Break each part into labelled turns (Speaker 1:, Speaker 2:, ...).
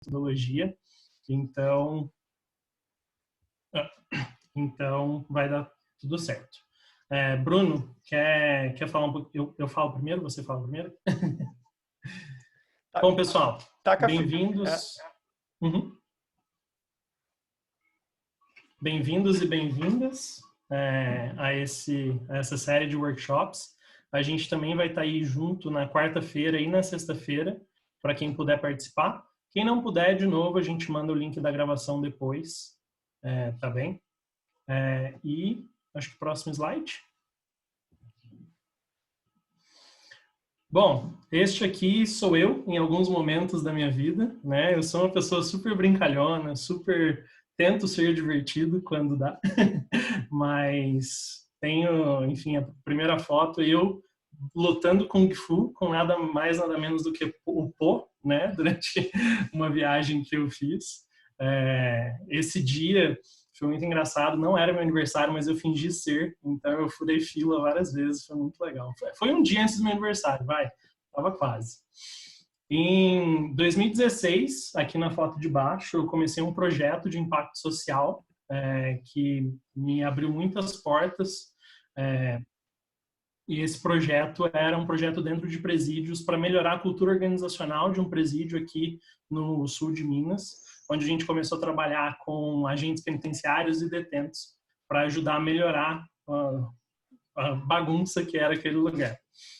Speaker 1: metodologia. Então vai dar tudo certo. Bruno, quer falar um pouco? Eu falo primeiro, você fala primeiro? Bom, pessoal, bem-vindos. Uhum. Bem-vindos e bem-vindas a essa série de workshops. A gente também vai estar aí junto na quarta-feira e na sexta-feira, para quem puder participar. Quem não puder, de novo, a gente manda o link da gravação depois, tá bem? E acho que próximo slide. Bom, este aqui sou eu em alguns momentos da minha vida, né? Eu sou uma pessoa super brincalhona, tento ser divertido quando dá, mas tenho, enfim, a primeira foto eu lutando Kung Fu com nada mais, nada menos do que o Po, né? Durante uma viagem que eu fiz. Esse dia foi muito engraçado, não era meu aniversário, mas eu fingi ser, então eu furei fila várias vezes, foi muito legal. Foi um dia antes do meu aniversário, tava quase. Em 2016, aqui na foto de baixo, eu comecei um projeto de impacto social que me abriu muitas portas, e esse projeto era um projeto dentro de presídios para melhorar a cultura organizacional de um presídio aqui no sul de Minas, onde a gente começou a trabalhar com agentes penitenciários e detentos para ajudar a melhorar a bagunça que era aquele lugar.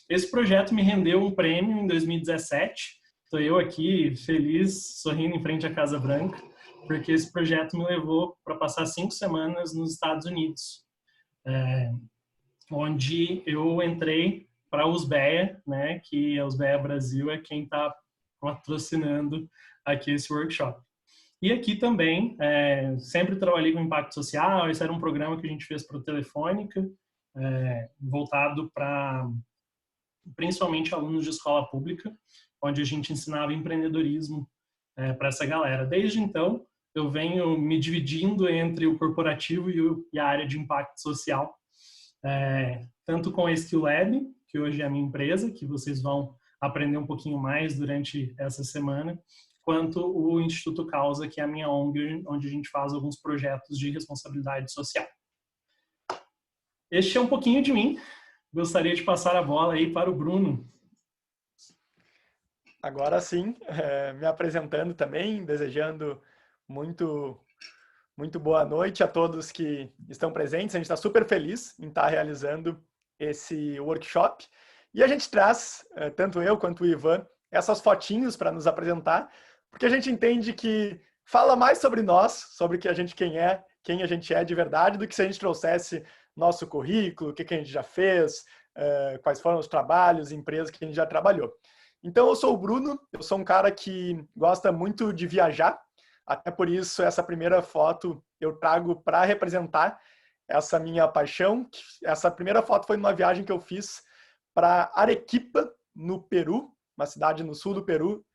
Speaker 1: Esse projeto me rendeu um prêmio em 2017. Estou eu aqui feliz, sorrindo em frente à Casa Branca, porque esse projeto me levou para passar 5 semanas nos Estados Unidos, onde eu entrei para a USBEA, né, que a USBEA Brasil é quem está patrocinando aqui esse workshop. E aqui também, sempre trabalhei com impacto social. Esse era um programa que a gente fez para o Telefônica, voltado para principalmente alunos de escola pública, onde a gente ensinava empreendedorismo para essa galera. Desde então, eu venho me dividindo entre o corporativo e a área de impacto social, tanto com a Skill Lab, que hoje é a minha empresa, que vocês vão aprender um pouquinho mais durante essa semana, quanto o Instituto Causa, que é a minha ONG, onde a gente faz alguns projetos de responsabilidade social. Este é um pouquinho de mim. Gostaria de passar a bola aí para o Bruno.
Speaker 2: Agora sim, me apresentando também, desejando muito boa noite a todos que estão presentes. A gente está super feliz em estar realizando esse workshop. E a gente traz, tanto eu quanto o Ivan, essas fotinhos para nos apresentar, porque a gente entende que fala mais sobre nós, sobre quem a gente é de verdade, do que se a gente trouxesse nosso currículo, o que a gente já fez, quais foram os trabalhos, empresas que a gente já trabalhou. Então, eu sou o Bruno, eu sou um cara que gosta muito de viajar, até por isso essa primeira foto eu trago para representar essa minha paixão. Essa primeira foto foi numa viagem que eu fiz para Arequipa, no Peru, uma cidade no sul do Peru,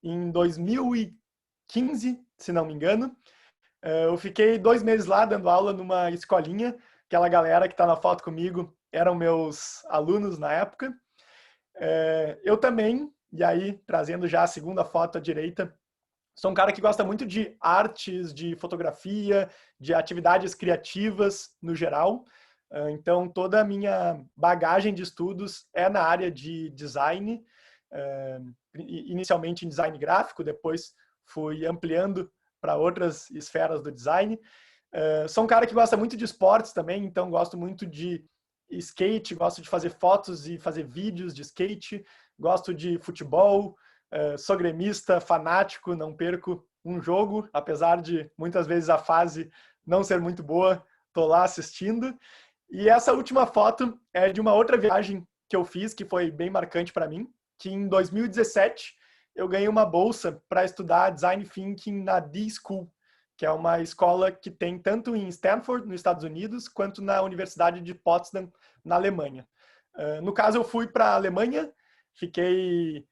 Speaker 2: em 2015, se não me engano. Eu fiquei 2 meses lá dando aula numa escolinha. Aquela galera que está na foto comigo eram meus alunos na época. Eu também, e aí trazendo já a segunda foto à direita, sou um cara que gosta muito de artes, de fotografia, de atividades criativas no geral. Então, toda a minha bagagem de estudos é na área de design, inicialmente em design gráfico, depois fui ampliando para outras esferas do design. Sou um cara que gosta muito de esportes também, então gosto muito de skate, gosto de fazer fotos e fazer vídeos de skate, gosto de futebol, sou gremista, fanático, não perco um jogo, apesar de muitas vezes a fase não ser muito boa, estou lá assistindo. E essa última foto é de uma outra viagem que eu fiz, que foi bem marcante para mim, que em 2017 eu ganhei uma bolsa para estudar Design Thinking na D-School, que é uma escola que tem tanto em Stanford, nos Estados Unidos, quanto na Universidade de Potsdam, na Alemanha. No caso, eu fui para a Alemanha, fiquei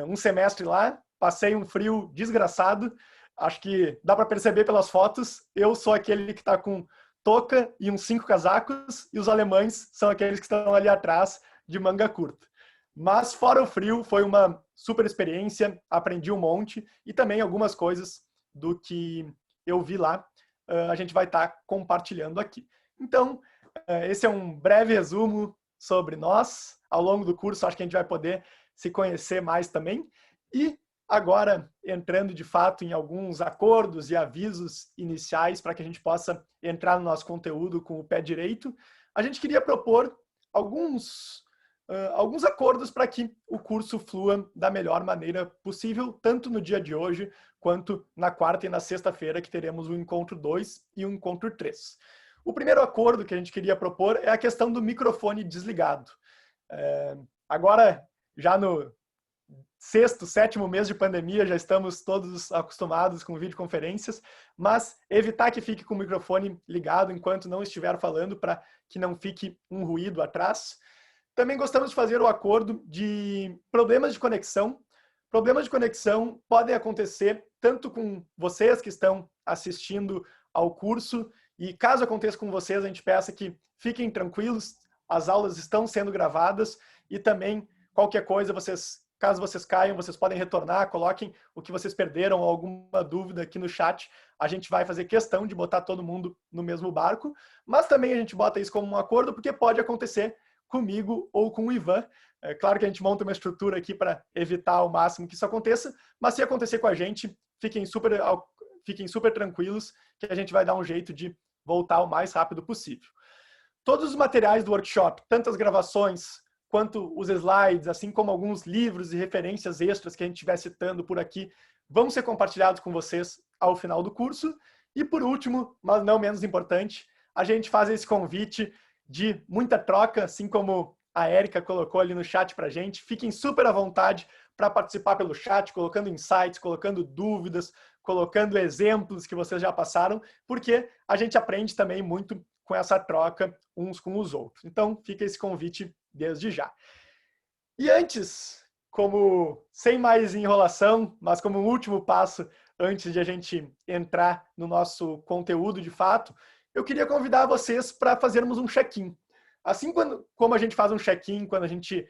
Speaker 2: um semestre lá, passei um frio desgraçado. Acho que dá para perceber pelas fotos, eu sou aquele que está com touca e uns 5 casacos, e os alemães são aqueles que estão ali atrás de manga curta. Mas fora o frio, foi uma super experiência, aprendi um monte e também algumas coisas do que eu vi lá, a gente vai estar compartilhando aqui. Então, esse é um breve resumo sobre nós. Ao longo do curso, acho que a gente vai poder se conhecer mais também. E agora, entrando de fato em alguns acordos e avisos iniciais para que a gente possa entrar no nosso conteúdo com o pé direito, a gente queria propor alguns acordos para que o curso flua da melhor maneira possível, tanto no dia de hoje, quanto na quarta e na sexta-feira, que teremos o encontro 2 e o encontro 3. O primeiro acordo que a gente queria propor é a questão do microfone desligado. Agora, já no sexto, sétimo mês de pandemia, já estamos todos acostumados com videoconferências, mas evitar que fique com o microfone ligado enquanto não estiver falando, para que não fique um ruído atrás. Também gostamos de fazer o acordo de problemas de conexão. Problemas de conexão podem acontecer tanto com vocês que estão assistindo ao curso, e caso aconteça com vocês, a gente peça que fiquem tranquilos, as aulas estão sendo gravadas, e também qualquer coisa, caso vocês caiam, vocês podem retornar, coloquem o que vocês perderam ou alguma dúvida aqui no chat. A gente vai fazer questão de botar todo mundo no mesmo barco, mas também a gente bota isso como um acordo, porque pode acontecer comigo ou com o Ivan. É claro que a gente monta uma estrutura aqui para evitar ao máximo que isso aconteça, mas se acontecer com a gente, fiquem super tranquilos, que a gente vai dar um jeito de voltar o mais rápido possível. Todos os materiais do workshop, tanto as gravações quanto os slides, assim como alguns livros e referências extras que a gente estiver citando por aqui, vão ser compartilhados com vocês ao final do curso. E por último, mas não menos importante, a gente faz esse convite de muita troca, assim como a Érica colocou ali no chat para a gente. Fiquem super à vontade para participar pelo chat, colocando insights, colocando dúvidas, colocando exemplos que vocês já passaram, porque a gente aprende também muito com essa troca uns com os outros. Então, fica esse convite desde já. E antes, sem mais enrolação, mas como um último passo antes de a gente entrar no nosso conteúdo de fato, eu queria convidar vocês para fazermos um check-in. Assim como a gente faz um check-in quando a gente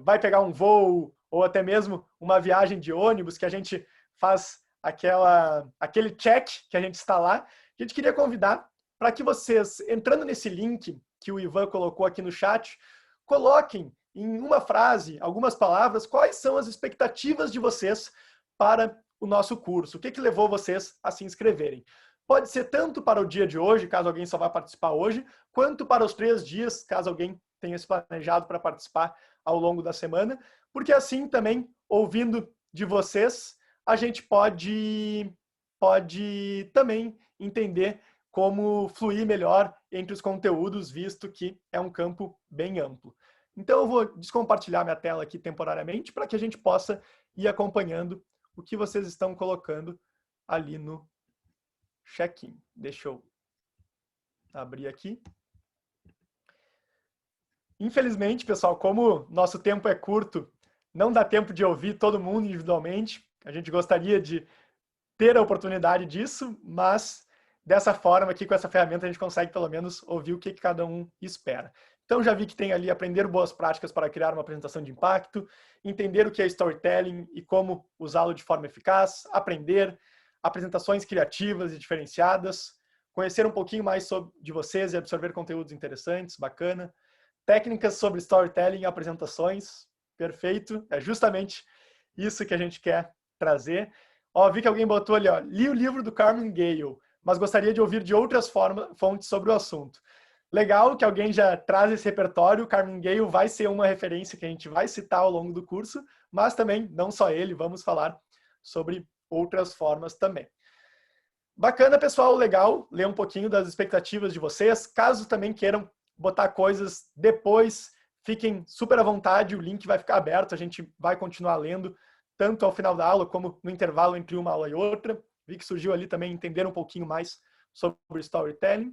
Speaker 2: vai pegar um voo ou até mesmo uma viagem de ônibus, que a gente faz aquele check que a gente está lá, a gente queria convidar para que vocês, entrando nesse link que o Ivan colocou aqui no chat, coloquem em uma frase, algumas palavras, quais são as expectativas de vocês para o nosso curso. O que levou vocês a se inscreverem? Pode ser tanto para o dia de hoje, caso alguém só vá participar hoje, quanto para os 3 dias, caso alguém tenha se planejado para participar ao longo da semana, porque assim também, ouvindo de vocês, a gente pode também entender como fluir melhor entre os conteúdos, visto que é um campo bem amplo. Então eu vou descompartilhar minha tela aqui temporariamente para que a gente possa ir acompanhando o que vocês estão colocando ali no check-in. Deixa eu abrir aqui. Infelizmente, pessoal, como nosso tempo é curto, não dá tempo de ouvir todo mundo individualmente. A gente gostaria de ter a oportunidade disso, mas dessa forma aqui, com essa ferramenta, a gente consegue pelo menos ouvir o que cada um espera. Então já vi que tem ali aprender boas práticas para criar uma apresentação de impacto, entender o que é storytelling e como usá-lo de forma eficaz, aprender apresentações criativas e diferenciadas, conhecer um pouquinho mais de vocês e absorver conteúdos interessantes, bacana. Técnicas sobre storytelling e apresentações, perfeito, é justamente isso que a gente quer trazer. Ó, vi que alguém botou ali, ó, li o livro do Carmen Gale, mas gostaria de ouvir de outras fontes sobre o assunto. Legal que alguém já traz esse repertório, o Carmen Gale vai ser uma referência que a gente vai citar ao longo do curso, mas também, não só ele, vamos falar sobre outras formas também. Bacana, pessoal, legal ler um pouquinho das expectativas de vocês. Caso também queiram botar coisas depois, fiquem super à vontade, o link vai ficar aberto, a gente vai continuar lendo, tanto ao final da aula como no intervalo entre uma aula e outra. Vi que surgiu ali também entender um pouquinho mais sobre storytelling.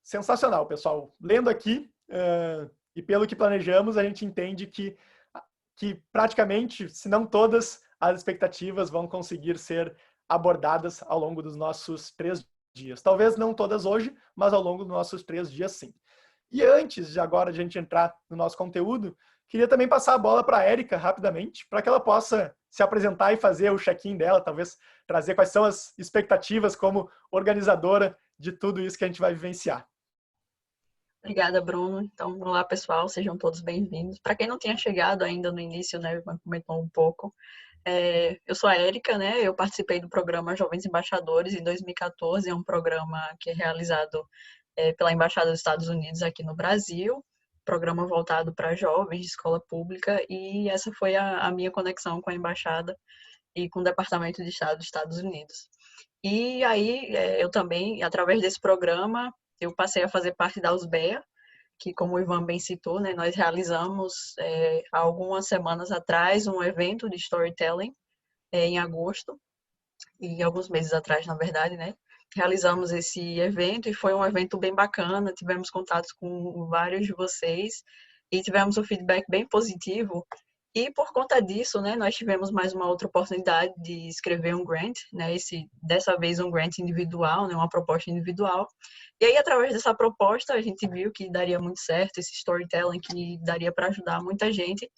Speaker 2: Sensacional, pessoal. Lendo aqui, e pelo que planejamos, a gente entende que praticamente, se não todas, as expectativas vão conseguir ser abordadas ao longo dos nossos 3 dias. Talvez não todas hoje, mas ao longo dos nossos 3 dias, sim. E antes de agora a gente entrar no nosso conteúdo, Queria também passar a bola para a Érica rapidamente, para que ela possa se apresentar e fazer o check-in dela, talvez trazer quais são as expectativas como organizadora de tudo isso que a gente vai vivenciar.
Speaker 3: Obrigada, Bruno. Então, olá, pessoal, sejam todos bem-vindos. Para quem não tinha chegado ainda no início, né, o Ivan comentou um pouco, eu sou a Érica, né, eu participei do programa Jovens Embaixadores em 2014, é um programa que é realizado pela Embaixada dos Estados Unidos aqui no Brasil, programa voltado para jovens de escola pública, e essa foi a minha conexão com a Embaixada e com o Departamento de Estado dos Estados Unidos. E aí, eu também, através desse programa, eu passei a fazer parte da USBEA, que, como o Ivan bem citou, né, nós realizamos, há algumas semanas atrás, um evento de storytelling, em agosto, e alguns meses atrás, na verdade, né? Realizamos esse evento e foi um evento bem bacana, tivemos contatos com vários de vocês e tivemos um feedback bem positivo. E por conta disso, né, nós tivemos mais uma outra oportunidade de escrever um grant, né, dessa vez um grant individual, né, uma proposta individual. E aí, através dessa proposta, a gente viu que daria muito certo esse storytelling, que daria para ajudar muita gente.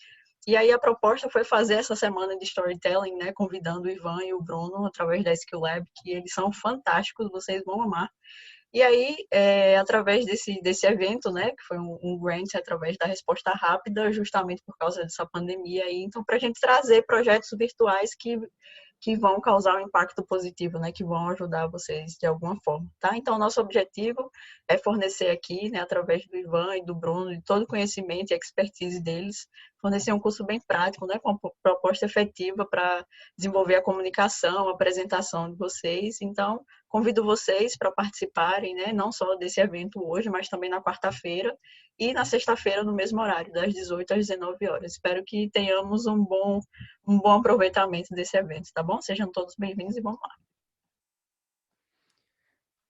Speaker 3: E aí a proposta foi fazer essa semana de storytelling, né, convidando o Ivan e o Bruno através da Skill Lab, que eles são fantásticos, vocês vão amar. E aí, através desse evento, né, que foi um grant através da resposta rápida, justamente por causa dessa pandemia aí, então para a gente trazer projetos virtuais que vão causar um impacto positivo, né, que vão ajudar vocês de alguma forma, tá? Então, nosso objetivo é fornecer aqui, né, através do Ivan e do Bruno, de todo o conhecimento e expertise deles, fornecer um curso bem prático, né, com uma proposta efetiva para desenvolver a comunicação, a apresentação de vocês. Então, convido vocês para participarem, né, não só desse evento hoje, mas também na quarta-feira e na sexta-feira no mesmo horário, das 18 às 19 horas. Espero que tenhamos um bom aproveitamento desse evento, tá bom? Sejam todos bem-vindos e vamos lá.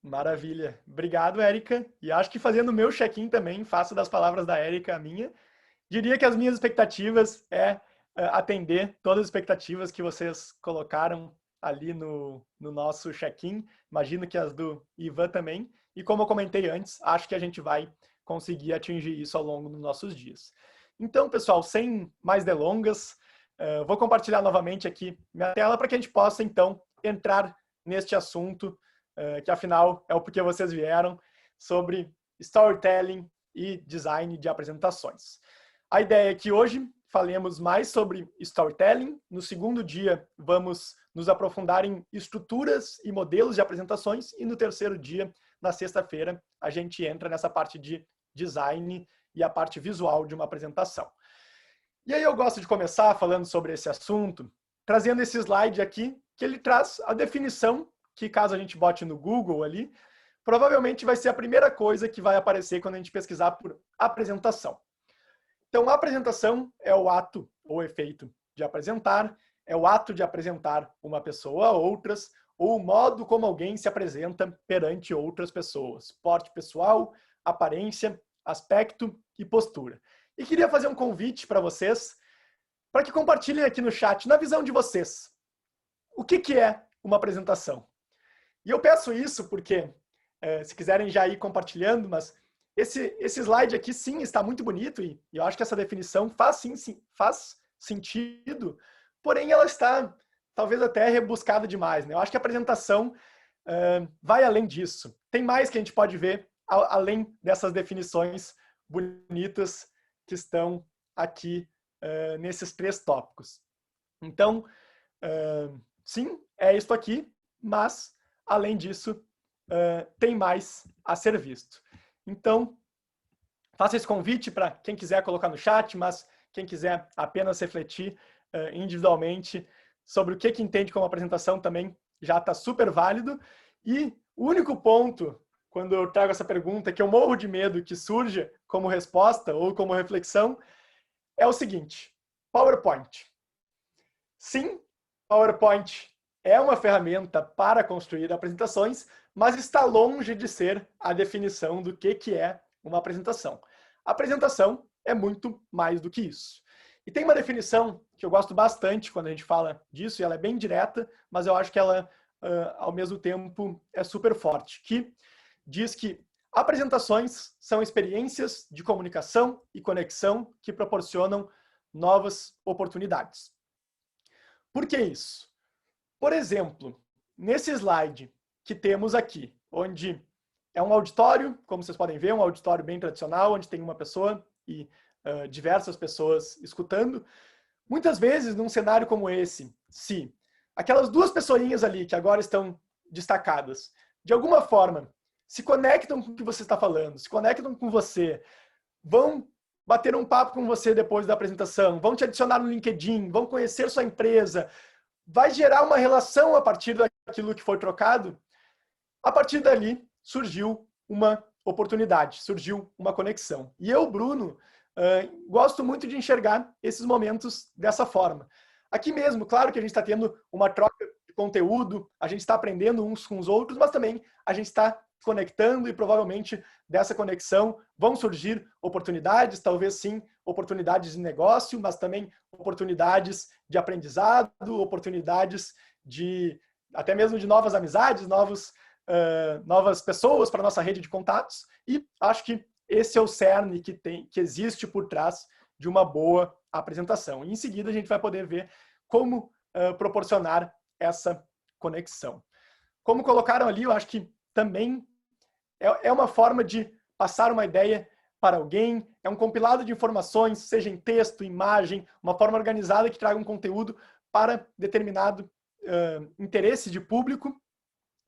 Speaker 2: Maravilha. Obrigado, Érica. E acho que fazendo o meu check-in também, faço das palavras da Érica a minha. Diria que as minhas expectativas é atender todas as expectativas que vocês colocaram ali no nosso check-in. Imagino que as do Ivan também. E como eu comentei antes, acho que a gente vai conseguir atingir isso ao longo dos nossos dias. Então, pessoal, sem mais delongas, vou compartilhar novamente aqui minha tela para que a gente possa, então, entrar neste assunto, que afinal é o porquê vocês vieram, sobre storytelling e design de apresentações. A ideia é que hoje falemos mais sobre storytelling. No segundo dia, vamos nos aprofundar em estruturas e modelos de apresentações. E no terceiro dia, na sexta-feira, a gente entra nessa parte de design e a parte visual de uma apresentação. E aí eu gosto de começar falando sobre esse assunto, trazendo esse slide aqui, que ele traz a definição, que caso a gente bote no Google ali, provavelmente vai ser a primeira coisa que vai aparecer quando a gente pesquisar por apresentação. Então, a apresentação é o ato ou efeito de apresentar, é o ato de apresentar uma pessoa a outras, ou o modo como alguém se apresenta perante outras pessoas. Porte pessoal, aparência, aspecto e postura. E queria fazer um convite para vocês, para que compartilhem aqui no chat, na visão de vocês, o que é uma apresentação. E eu peço isso porque, se quiserem já ir compartilhando, mas esse slide aqui, sim, está muito bonito e eu acho que essa definição faz sentido, porém ela está talvez até rebuscada demais, né? Eu acho que a apresentação vai além disso. Tem mais que a gente pode ver além dessas definições bonitas que estão aqui nesses 3 tópicos. Então, sim, é isso aqui, mas, além disso, tem mais a ser visto. Então, faço esse convite para quem quiser colocar no chat, mas quem quiser apenas refletir individualmente sobre o que entende como apresentação também já está super válido. E o único ponto, quando eu trago essa pergunta, que eu morro de medo que surja como resposta ou como reflexão, é o seguinte: PowerPoint. Sim, PowerPoint é uma ferramenta para construir apresentações, mas está longe de ser a definição do que é uma apresentação. A apresentação é muito mais do que isso. E tem uma definição que eu gosto bastante quando a gente fala disso, e ela é bem direta, mas eu acho que ela, ao mesmo tempo, é super forte, que diz que Apresentações são experiências de comunicação e conexão que proporcionam novas oportunidades. Por que isso? Por exemplo, nesse slide que temos aqui, onde é um auditório, como vocês podem ver, um auditório bem tradicional, onde tem uma pessoa e diversas pessoas escutando. Muitas vezes, num cenário como esse, se aquelas duas pessoinhas ali que agora estão destacadas, de alguma forma, se conectam com o que você está falando, se conectam com você, vão bater um papo com você depois da apresentação, vão te adicionar no LinkedIn, vão conhecer sua empresa, vai gerar uma relação a partir daquilo que foi trocado. A partir dali, surgiu uma oportunidade, surgiu uma conexão. E eu, Bruno, gosto muito de enxergar esses momentos dessa forma. Aqui mesmo, claro que a gente está tendo uma troca de conteúdo, a gente está aprendendo uns com os outros, mas também a gente está conectando e provavelmente dessa conexão vão surgir oportunidades, talvez sim, oportunidades de negócio, mas também oportunidades de aprendizado, oportunidades de até mesmo de novas amizades, novas pessoas para a nossa rede de contatos. E acho que esse é o cerne que existe por trás de uma boa apresentação. E em seguida a gente vai poder ver como proporcionar essa conexão. Como colocaram ali, eu acho que também é uma forma de passar uma ideia para alguém, é um compilado de informações, seja em texto, imagem, uma forma organizada que traga um conteúdo para determinado interesse de público.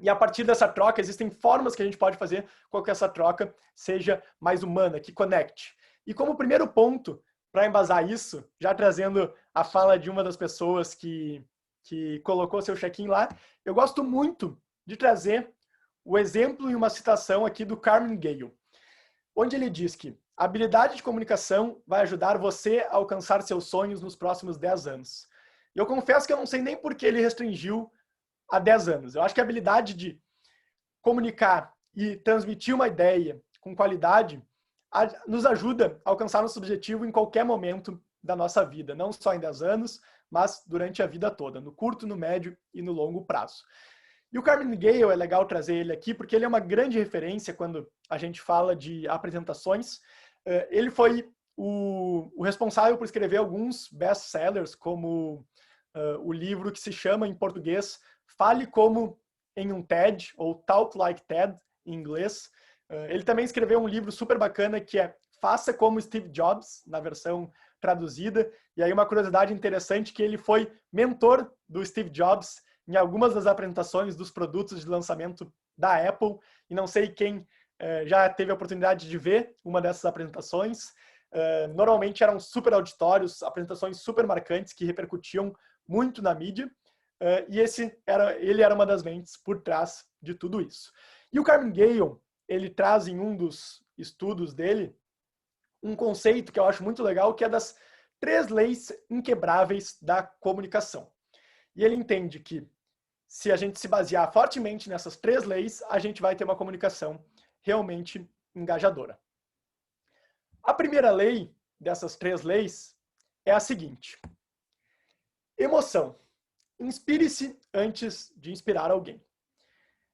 Speaker 2: E a partir dessa troca, existem formas que a gente pode fazer com que essa troca seja mais humana, que conecte. E como primeiro ponto, para embasar isso, já trazendo a fala de uma das pessoas que colocou seu check-in lá, eu gosto muito de trazer o exemplo e uma citação aqui do Carnegie Gale, onde ele diz que a habilidade de comunicação vai ajudar você a alcançar seus sonhos nos próximos 10 anos. E eu confesso que eu não sei nem por que ele restringiu a 10 anos. Eu acho que a habilidade de comunicar e transmitir uma ideia com qualidade nos ajuda a alcançar nosso objetivo em qualquer momento da nossa vida, não só em 10 anos, mas durante a vida toda, no curto, no médio e no longo prazo. E o Carnegie Gale, é legal trazer ele aqui, porque ele é uma grande referência quando a gente fala de apresentações. Ele foi o responsável por escrever alguns best-sellers, como o livro que se chama, em português, Fale Como em um TED, ou Talk Like TED, em inglês. Ele também escreveu um livro super bacana, que é Faça Como Steve Jobs, na versão traduzida. E aí uma curiosidade interessante, que ele foi mentor do Steve Jobs em algumas das apresentações dos produtos de lançamento da Apple, e não sei quem já teve a oportunidade de ver uma dessas apresentações. Normalmente eram super auditórios, apresentações super marcantes que repercutiam muito na mídia, e ele era uma das mentes por trás de tudo isso. E o Carnegie Gale, ele traz em um dos estudos dele um conceito que eu acho muito legal, que é das 3 leis inquebráveis da comunicação. E ele entende que se a gente se basear fortemente nessas 3 leis, a gente vai ter uma comunicação realmente engajadora. A primeira lei dessas 3 leis é a seguinte: emoção. Inspire-se antes de inspirar alguém.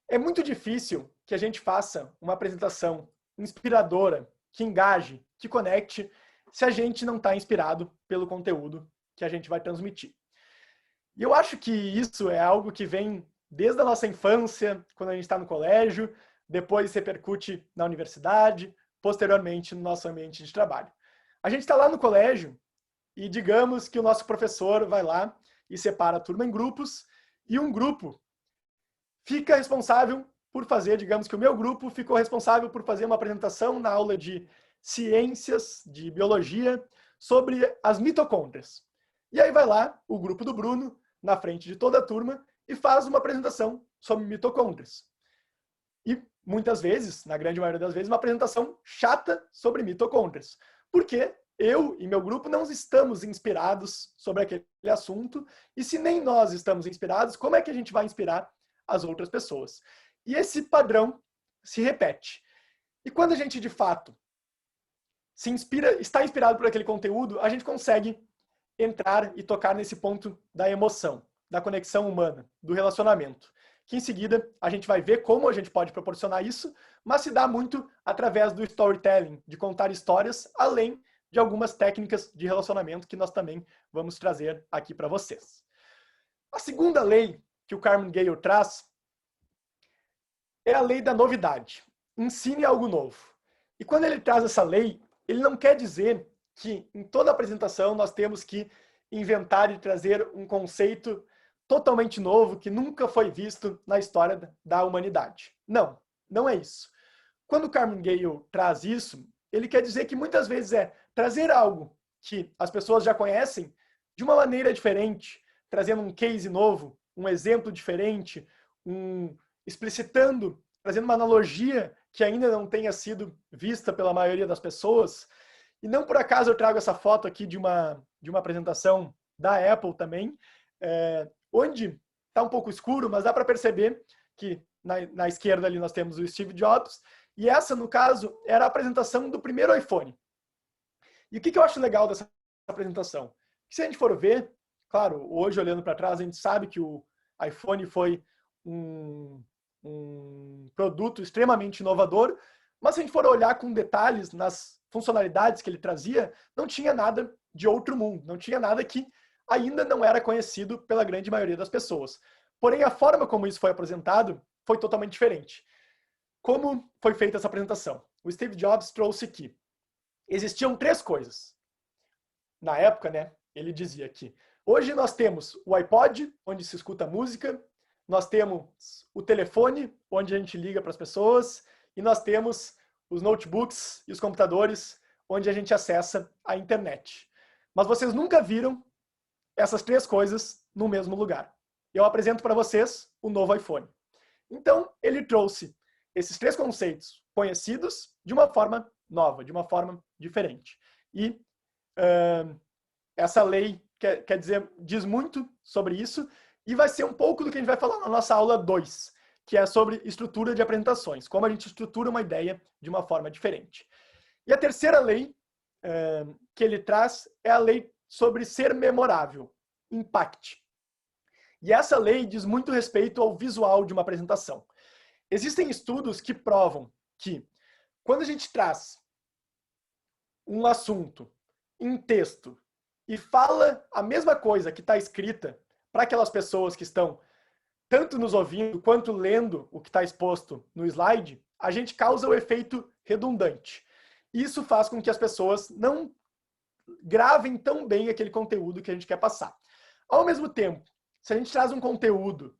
Speaker 2: É muito difícil que a gente faça uma apresentação inspiradora, que engaje, que conecte, se a gente não está inspirado pelo conteúdo que a gente vai transmitir. E eu acho que isso é algo que vem desde a nossa infância, quando a gente está no colégio, depois repercute na universidade, posteriormente no nosso ambiente de trabalho. A gente está lá no colégio e digamos que o nosso professor vai lá e separa a turma em grupos, e um grupo fica responsável por fazer, digamos que o meu grupo ficou responsável por fazer uma apresentação na aula de ciências, de biologia, sobre as mitocôndrias. E aí vai lá o grupo do Bruno, na frente de toda a turma, e faz uma apresentação sobre mitocôndrias. E muitas vezes, na grande maioria das vezes, uma apresentação chata sobre mitocôndrias. Porque eu e meu grupo não estamos inspirados sobre aquele assunto, e se nem nós estamos inspirados, como é que a gente vai inspirar as outras pessoas? E esse padrão se repete. E quando a gente, de fato, está inspirado por aquele conteúdo, a gente consegue entrar e tocar nesse ponto da emoção, da conexão humana, do relacionamento, que em seguida a gente vai ver como a gente pode proporcionar isso, mas se dá muito através do storytelling, de contar histórias, além de algumas técnicas de relacionamento que nós também vamos trazer aqui para vocês. A segunda lei que o Carmen Gale traz é a lei da novidade. Ensine algo novo. E quando ele traz essa lei, ele não quer dizer que em toda apresentação nós temos que inventar e trazer um conceito totalmente novo que nunca foi visto na história da humanidade. Não, não é isso. Quando o Carmen Gale traz isso, ele quer dizer que muitas vezes é trazer algo que as pessoas já conhecem de uma maneira diferente, trazendo um case novo, um exemplo diferente, explicitando, trazendo uma analogia que ainda não tenha sido vista pela maioria das pessoas. E não por acaso eu trago essa foto aqui de uma apresentação da Apple também, onde está um pouco escuro, mas dá para perceber que na esquerda ali nós temos o Steve Jobs, e essa, no caso, era a apresentação do primeiro iPhone. E o que eu acho legal dessa apresentação? Que se a gente for ver, claro, hoje olhando para trás, a gente sabe que o iPhone foi um produto extremamente inovador, mas se a gente for olhar com detalhes nas funcionalidades que ele trazia, não tinha nada de outro mundo, não tinha nada que ainda não era conhecido pela grande maioria das pessoas. Porém, a forma como isso foi apresentado foi totalmente diferente. Como foi feita essa apresentação? O Steve Jobs trouxe que existiam 3 coisas. Na época, né, ele dizia que hoje nós temos o iPod, onde se escuta música, nós temos o telefone, onde a gente liga para as pessoas, e nós temos os notebooks e os computadores, onde a gente acessa a internet. Mas vocês nunca viram essas 3 coisas no mesmo lugar. Eu apresento para vocês o novo iPhone. Então, ele trouxe esses 3 conceitos conhecidos de uma forma nova, de uma forma diferente. E essa lei, quer dizer, diz muito sobre isso, e vai ser um pouco do que a gente vai falar na nossa aula 2, que é sobre estrutura de apresentações, como a gente estrutura uma ideia de uma forma diferente. E a terceira lei que ele traz é a lei sobre ser memorável, impact. E essa lei diz muito respeito ao visual de uma apresentação. Existem estudos que provam que quando a gente traz um assunto em texto e fala a mesma coisa que está escrita para aquelas pessoas que estão tanto nos ouvindo quanto lendo o que está exposto no slide, a gente causa o efeito redundante. Isso faz com que as pessoas não gravem tão bem aquele conteúdo que a gente quer passar. Ao mesmo tempo, se a gente traz um conteúdo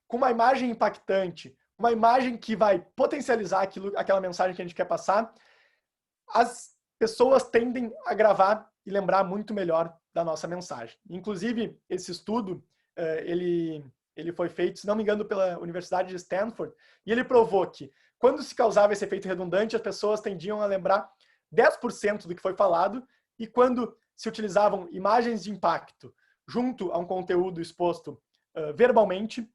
Speaker 2: com uma imagem impactante, uma imagem que vai potencializar aquela mensagem que a gente quer passar, as pessoas tendem a gravar e lembrar muito melhor da nossa mensagem. Inclusive, esse estudo, ele foi feito, se não me engano, pela Universidade de Stanford, e ele provou que quando se causava esse efeito redundante, as pessoas tendiam a lembrar 10% do que foi falado, e quando se utilizavam imagens de impacto junto a um conteúdo exposto verbalmente,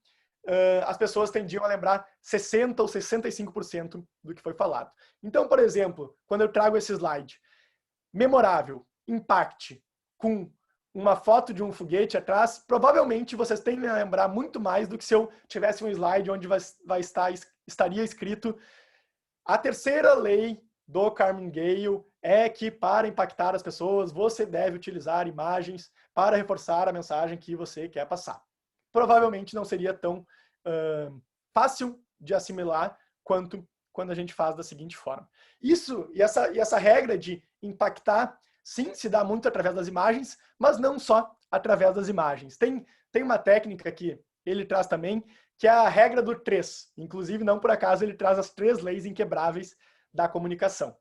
Speaker 2: as pessoas tendiam a lembrar 60% ou 65% do que foi falado. Então, por exemplo, quando eu trago esse slide, memorável, impact, com uma foto de um foguete atrás, provavelmente vocês tendem a lembrar muito mais do que se eu tivesse um slide onde estaria escrito: a terceira lei do Carmen Gale é que para impactar as pessoas, você deve utilizar imagens para reforçar a mensagem que você quer passar. Provavelmente não seria tão fácil de assimilar quanto quando a gente faz da seguinte forma. Isso e essa regra de impactar, sim, se dá muito através das imagens, mas não só através das imagens. Tem uma técnica que ele traz também, que é a regra do 3. Inclusive, não por acaso, ele traz as 3 leis inquebráveis da comunicação.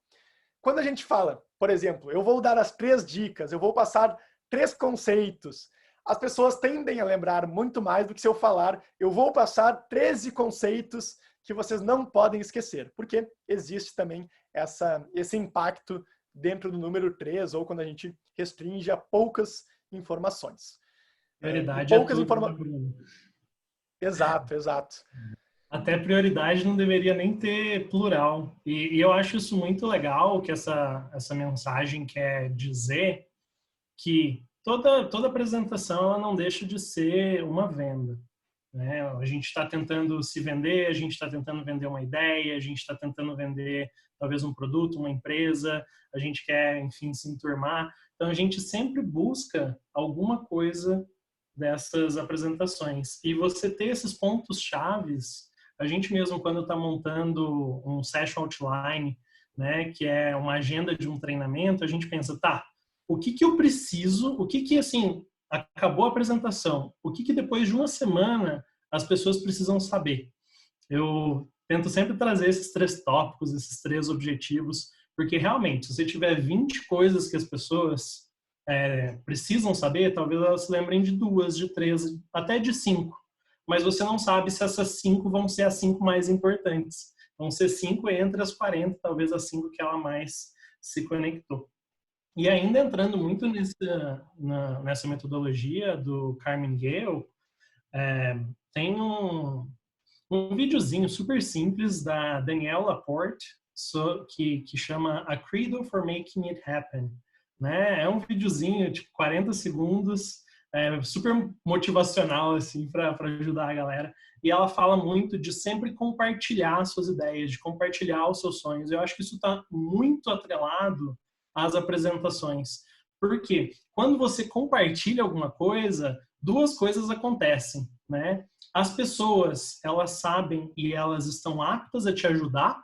Speaker 2: Quando a gente fala, por exemplo, eu vou dar as 3 dicas, eu vou passar 3 conceitos, as pessoas tendem a lembrar muito mais do que se eu falar, eu vou passar 13 conceitos que vocês não podem esquecer, porque existe também esse impacto dentro do número 3, ou quando a gente restringe a poucas informações.
Speaker 1: Prioridade
Speaker 2: poucas
Speaker 1: é tudo,
Speaker 2: informações. Exato, exato.
Speaker 1: Até prioridade não deveria nem ter plural. E eu acho isso muito legal, que essa mensagem quer dizer que toda apresentação ela não deixa de ser uma venda. né? A gente está tentando se vender, a gente está tentando vender uma ideia, a gente está tentando vender talvez um produto, uma empresa, a gente quer, enfim, se enturmar. Então, a gente sempre busca alguma coisa dessas apresentações. E você ter esses pontos chaves, a gente mesmo, quando está montando um session outline, né, que é uma agenda de um treinamento, a gente pensa, tá, o que que eu preciso, o que que, assim, acabou a apresentação, o que que depois de uma semana as pessoas precisam saber? Eu tento sempre trazer esses 3 tópicos, esses 3 objetivos, porque realmente, se você tiver 20 coisas que as pessoas precisam saber, talvez elas se lembrem de 2, de 3, até de 5. Mas você não sabe se essas 5 vão ser as 5 mais importantes. Vão ser 5 entre as 40, talvez as 5 que ela mais se conectou. E ainda entrando muito nessa metodologia do Carmine Gale, tem um videozinho super simples da Danielle Laporte que chama A Credo for Making It Happen. Né? É um videozinho de 40 segundos, super motivacional assim, para ajudar a galera. E ela fala muito de sempre compartilhar suas ideias, de compartilhar os seus sonhos. Eu acho que isso está muito atrelado às apresentações. Por quê? Quando você compartilha alguma coisa, 2 coisas acontecem, né? As pessoas, elas sabem e elas estão aptas a te ajudar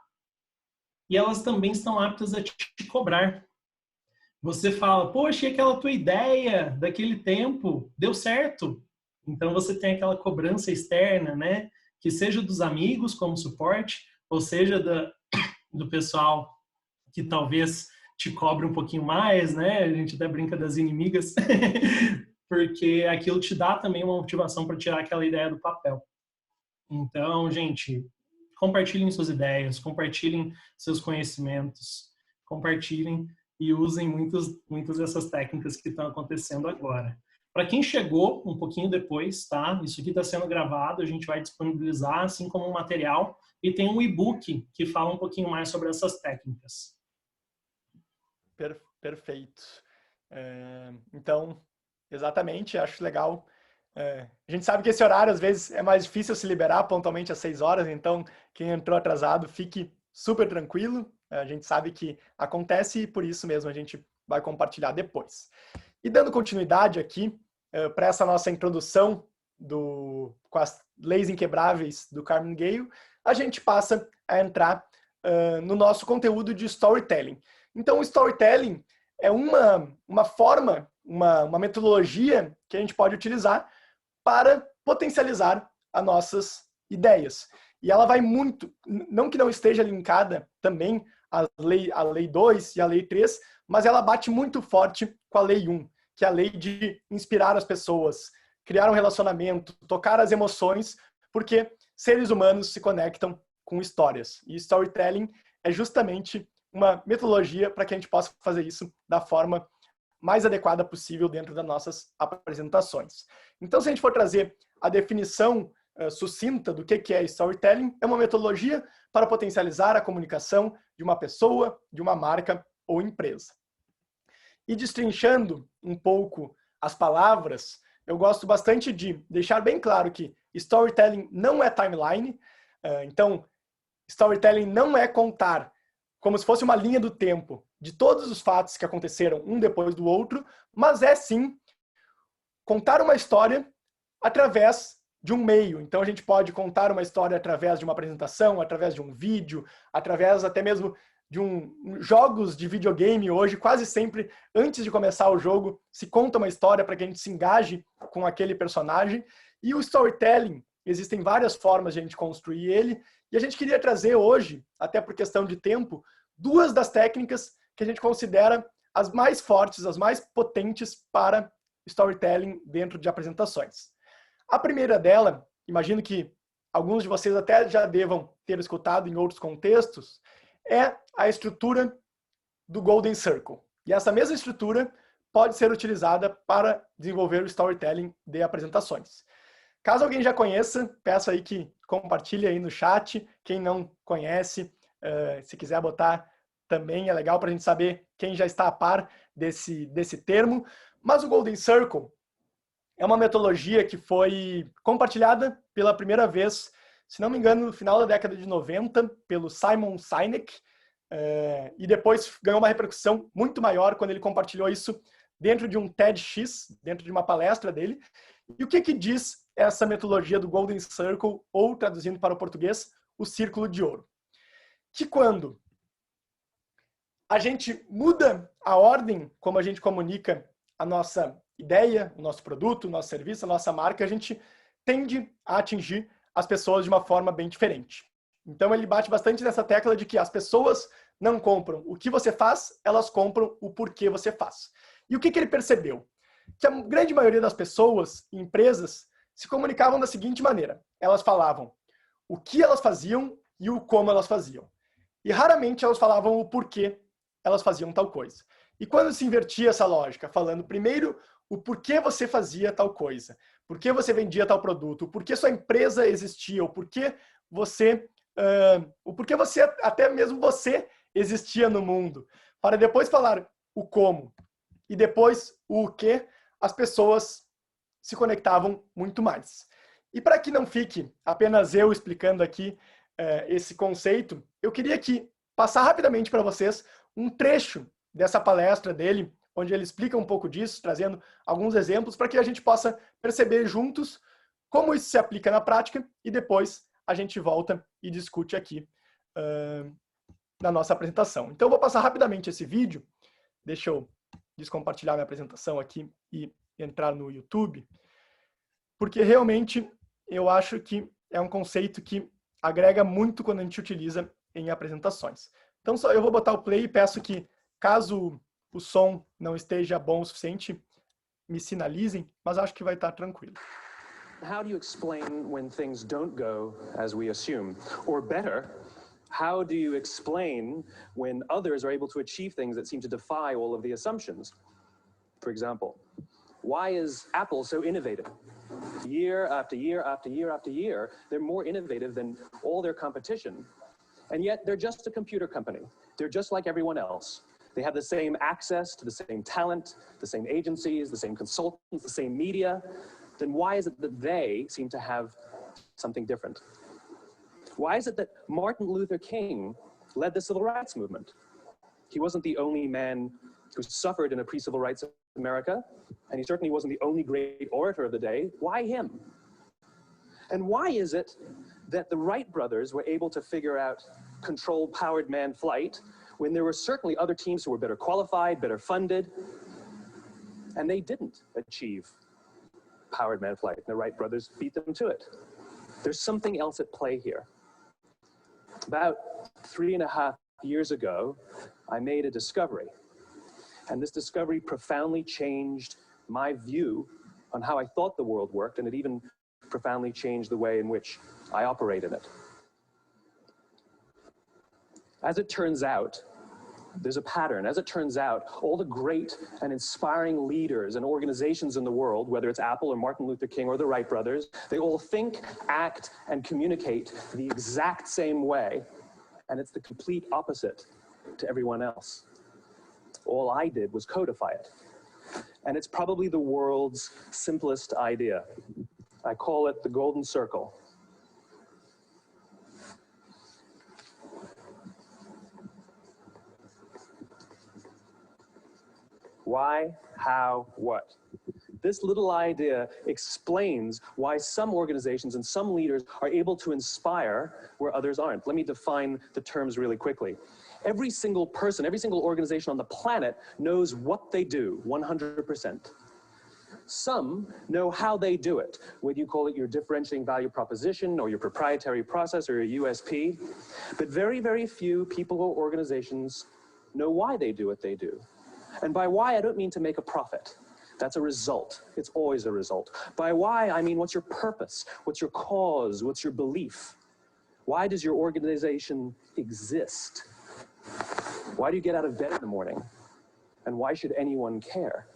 Speaker 1: e elas também estão aptas a te cobrar. Você fala, poxa, e aquela tua ideia daquele tempo deu certo? Então você tem aquela cobrança externa, né? Que seja dos amigos como suporte, ou seja do pessoal que talvez te cobre um pouquinho mais, né? A gente até brinca das inimigas, porque aquilo te dá também uma motivação para tirar aquela ideia do papel. Então, gente, compartilhem suas ideias, compartilhem seus conhecimentos, compartilhem e usem muitas dessas técnicas que estão acontecendo agora. Para quem chegou um pouquinho depois, tá? Isso aqui está sendo gravado, a gente vai disponibilizar, assim como um material, e tem um e-book que fala um pouquinho mais sobre essas técnicas.
Speaker 2: Perfeito. Então, exatamente, acho legal. A gente sabe que esse horário, às vezes, é mais difícil se liberar pontualmente às 6 horas, então quem entrou atrasado, fique super tranquilo. A gente sabe que acontece e por isso mesmo a gente vai compartilhar depois. E dando continuidade aqui, para essa nossa introdução com as leis inquebráveis do Carmine Gale, a gente passa a entrar no nosso conteúdo de storytelling. Então, o storytelling é uma forma, uma metodologia que a gente pode utilizar para potencializar as nossas ideias. E ela vai muito, não que não esteja linkada também à lei 2 e à lei 3, mas ela bate muito forte com a lei 1, que é a lei de inspirar as pessoas, criar um relacionamento, tocar as emoções, porque seres humanos se conectam com histórias. E storytelling é justamente uma metodologia para que a gente possa fazer isso da forma mais adequada possível dentro das nossas apresentações. Então, se a gente for trazer a definição sucinta do que é storytelling, é uma metodologia para potencializar a comunicação de uma pessoa, de uma marca ou empresa. E destrinchando um pouco as palavras, eu gosto bastante de deixar bem claro que storytelling não é timeline. Então, storytelling não é contar como se fosse uma linha do tempo de todos os fatos que aconteceram um depois do outro, mas é sim contar uma história através de um meio. Então a gente pode contar uma história através de uma apresentação, através de um vídeo, através até mesmo de jogos de videogame hoje, quase sempre antes de começar o jogo, se conta uma história para que a gente se engaje com aquele personagem. E o storytelling, existem várias formas de a gente construir ele, e a gente queria trazer hoje, até por questão de tempo, 2 das técnicas que a gente considera as mais fortes, as mais potentes para storytelling dentro de apresentações. A primeira dela, imagino que alguns de vocês até já devam ter escutado em outros contextos, é a estrutura do Golden Circle. E essa mesma estrutura pode ser utilizada para desenvolver o storytelling de apresentações. Caso alguém já conheça, peço aí que compartilhe aí no chat. Quem não conhece, se quiser botar também, é legal para a gente saber quem já está a par desse termo. Mas o Golden Circle é uma metodologia que foi compartilhada pela primeira vez, se não me engano, no final da década de 90, pelo Simon Sinek, e depois ganhou uma repercussão muito maior quando ele compartilhou isso dentro de um TEDx, dentro de uma palestra dele. E o que diz essa metodologia do Golden Circle, ou traduzindo para o português, o Círculo de Ouro? Que quando a gente muda a ordem como a gente comunica a nossa ideia, o nosso produto, o nosso serviço, a nossa marca, a gente tende a atingir as pessoas de uma forma bem diferente. Então ele bate bastante nessa tecla de que as pessoas não compram o que você faz, elas compram o porquê você faz. E o que ele percebeu? Que a grande maioria das pessoas e empresas se comunicavam da seguinte maneira. Elas falavam o que elas faziam e o como elas faziam. E raramente elas falavam o porquê elas faziam tal coisa. E quando se invertia essa lógica, falando primeiro o porquê você fazia tal coisa, por que você vendia tal produto, o porquê sua empresa existia, o porquê você, até mesmo você existia no mundo, para depois falar o como e depois o que, as pessoas se conectavam muito mais. E para que não fique apenas eu explicando aqui esse conceito, eu queria aqui passar rapidamente para vocês um trecho dessa palestra dele, onde ele explica um pouco disso, trazendo alguns exemplos para que a gente possa perceber juntos como isso se aplica na prática e depois a gente volta e discute aqui na nossa apresentação. Então eu vou passar rapidamente esse vídeo, deixa eu descompartilhar minha apresentação aqui e entrar no YouTube, porque realmente eu acho que é um conceito que agrega muito quando a gente utiliza em apresentações. Então só eu vou botar o play e peço que, caso o som não esteja bom o suficiente, me sinalizem, mas acho que vai estar tranquilo.
Speaker 4: How do you explain when things don't go as we assume? Or better, how do you explain when others are able to achieve things that seem to defy all of the assumptions? For example, why is Apple so innovative? Year after year after year after year, they're more innovative than all their competition. And yet they're just a computer company. They're just like everyone else. They have the same access to the same talent, the same agencies, the same consultants, the same media. Then why is it that they seem to have something different? Why is it that Martin Luther King led the civil rights movement? He wasn't the only man who suffered in a pre-civil rights America, and he certainly wasn't the only great orator of the day. Why him? And why is it that the Wright brothers were able to figure out controlled powered manned flight when there were certainly other teams who were better qualified, better funded, and they didn't achieve powered manned flight? The Wright brothers beat them to it. There's something else at play here. About 3.5 years ago, I made a discovery. And this discovery profoundly changed my view on how I thought the world worked, and it even profoundly changed the way in which I operate in it. As it turns out, there's a pattern. As it turns out, all the great and inspiring leaders and organizations in the world, whether it's Apple or Martin Luther King or the Wright brothers, they all think, act, and communicate the exact same way, and it's the complete opposite to everyone else. All I did was codify it. And it's probably the world's simplest idea. I call it the Golden Circle. Why, how, what? This little idea explains why some organizations and some leaders are able to inspire where others aren't. Let me define the terms really quickly. Every single person, every single organization on the planet knows what they do, 100%. Some know how they do it, whether you call it your differentiating value proposition or your proprietary process or your USP. But very, very few people or organizations know why they do what they do. And by why, I don't mean to make a profit. That's a result. It's always a result. By why, I mean what's your purpose? What's your cause? What's your belief? Why does your organization exist? Why do you get out of bed in the morning? And why should anyone care?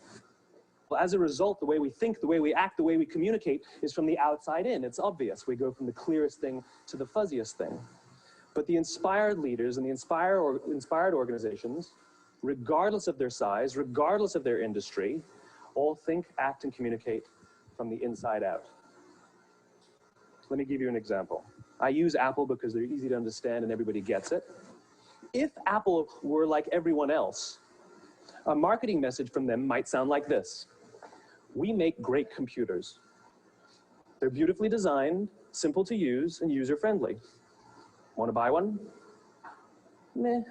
Speaker 4: Well, as a result, the way we think, the way we act, the way we communicate is from the outside in. It's obvious. We go from the clearest thing to the fuzziest thing. But the inspired leaders and the inspired organizations, regardless of their size, regardless of their industry, all think, act, and communicate from the inside out. Let me give you an example. I use Apple because they're easy to understand and everybody gets it. If Apple were like everyone else, a marketing message from them might sound like this. We make great computers. They're beautifully designed, simple to use, and user-friendly. Want to buy one? Meh.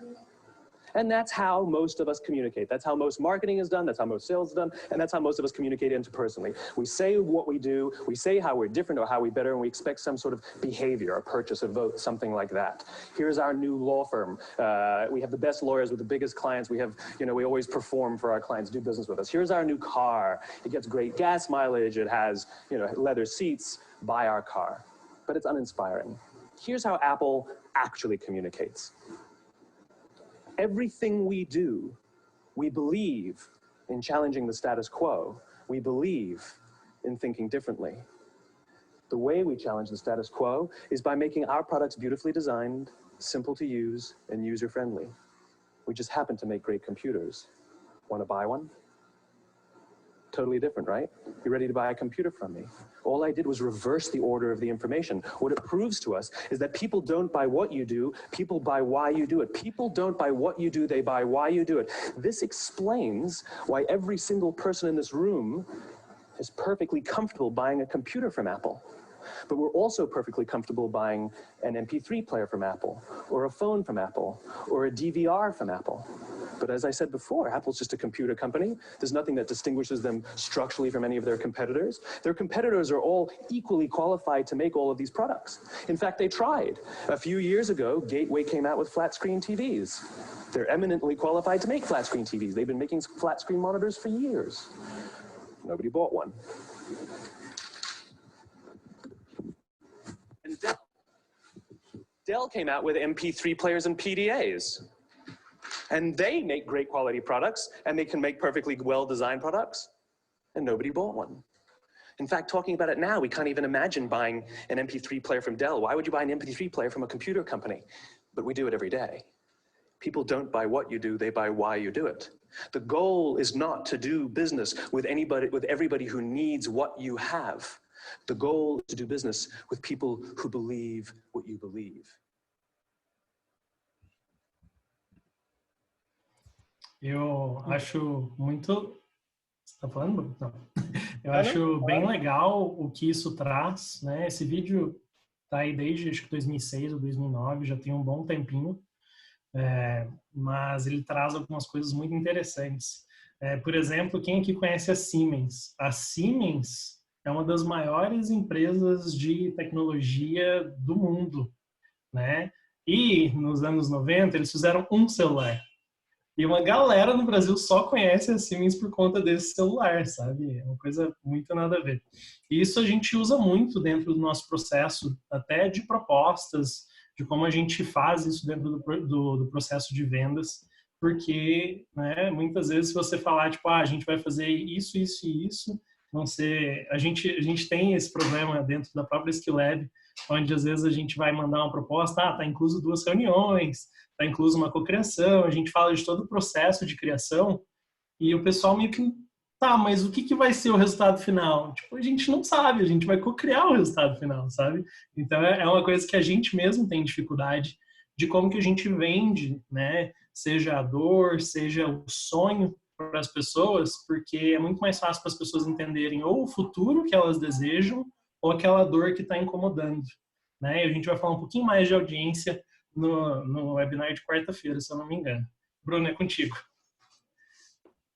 Speaker 4: And that's how most of us communicate. That's how most marketing is done, that's how most sales is done, and that's how most of us communicate interpersonally. We say what we do, we say how we're different or how we're better, and we expect some sort of behavior, a purchase, a vote, something like that. Here's our new law firm. We have the best lawyers with the biggest clients. We have, we always perform for our clients, do business with us. Here's our new car. It gets great gas mileage. It has, leather seats. Buy our car. But it's uninspiring. Here's how Apple actually communicates. Everything we do, we believe in challenging the status quo. We believe in thinking differently. The way we challenge the status quo is by making our products beautifully designed, simple to use, and user-friendly. We just happen to make great computers. Want to buy one? Totally different, right? You ready to buy a computer from me? All I did was reverse the order of the information. What it proves to us is that people don't buy what you do, people buy why you do it. People don't buy what you do, they buy why you do it. This explains why every single person in this room is perfectly comfortable buying a computer from Apple. But we're also perfectly comfortable buying an MP3 player from Apple, or a phone from Apple, or a DVR from Apple. But as I said before, Apple's just a computer company. There's nothing that distinguishes them structurally from any of their competitors. Their competitors are all equally qualified to make all of these products. In fact, they tried. A few years ago, Gateway came out with flat screen TVs. They're eminently qualified to make flat screen TVs. They've been making flat screen monitors for years. Nobody bought one. And Dell came out with MP3 players and PDAs. And they make great quality products, and they can make perfectly well-designed products, and nobody bought one. In fact, talking about it now, we can't even imagine buying an MP3 player from Dell. Why would you buy an MP3 player from a computer company? But we do it every day. People don't buy what you do, they buy why you do it. The goal is not to do business with everybody who needs what you have. The goal is to do business with people who believe what you believe.
Speaker 1: Eu acho muito... Você está falando? Não. Eu acho bem legal o que isso traz, né? Esse vídeo está aí desde acho que 2006 ou 2009, já tem um bom tempinho, mas ele traz algumas coisas muito interessantes. Por exemplo, quem aqui conhece a Siemens? A Siemens é uma das maiores empresas de tecnologia do mundo, né? E nos anos 90 eles fizeram um celular. E uma galera no Brasil só conhece a Siemens por conta desse celular, sabe? É uma coisa muito nada a ver. E isso a gente usa muito dentro do nosso processo, até de propostas, de como a gente faz isso dentro do processo de vendas, porque, né, muitas vezes se você falar, tipo, a gente vai fazer isso, isso e isso, não sei, a gente tem esse problema dentro da própria Skill Lab, onde às vezes a gente vai mandar uma proposta, tá incluso 2 reuniões, tá incluso uma cocriação, a gente fala de todo o processo de criação e o pessoal meio que, tá, mas o que vai ser o resultado final? Tipo, a gente não sabe, a gente vai cocriar o resultado final, sabe? Então é uma coisa que a gente mesmo tem dificuldade de como que a gente vende, né? Seja a dor, seja o sonho para as pessoas, porque é muito mais fácil para as pessoas entenderem ou o futuro que elas desejam ou aquela dor que está incomodando, né? E a gente vai falar um pouquinho mais de audiência no webinar de quarta-feira, se eu não me engano. Bruno, é contigo.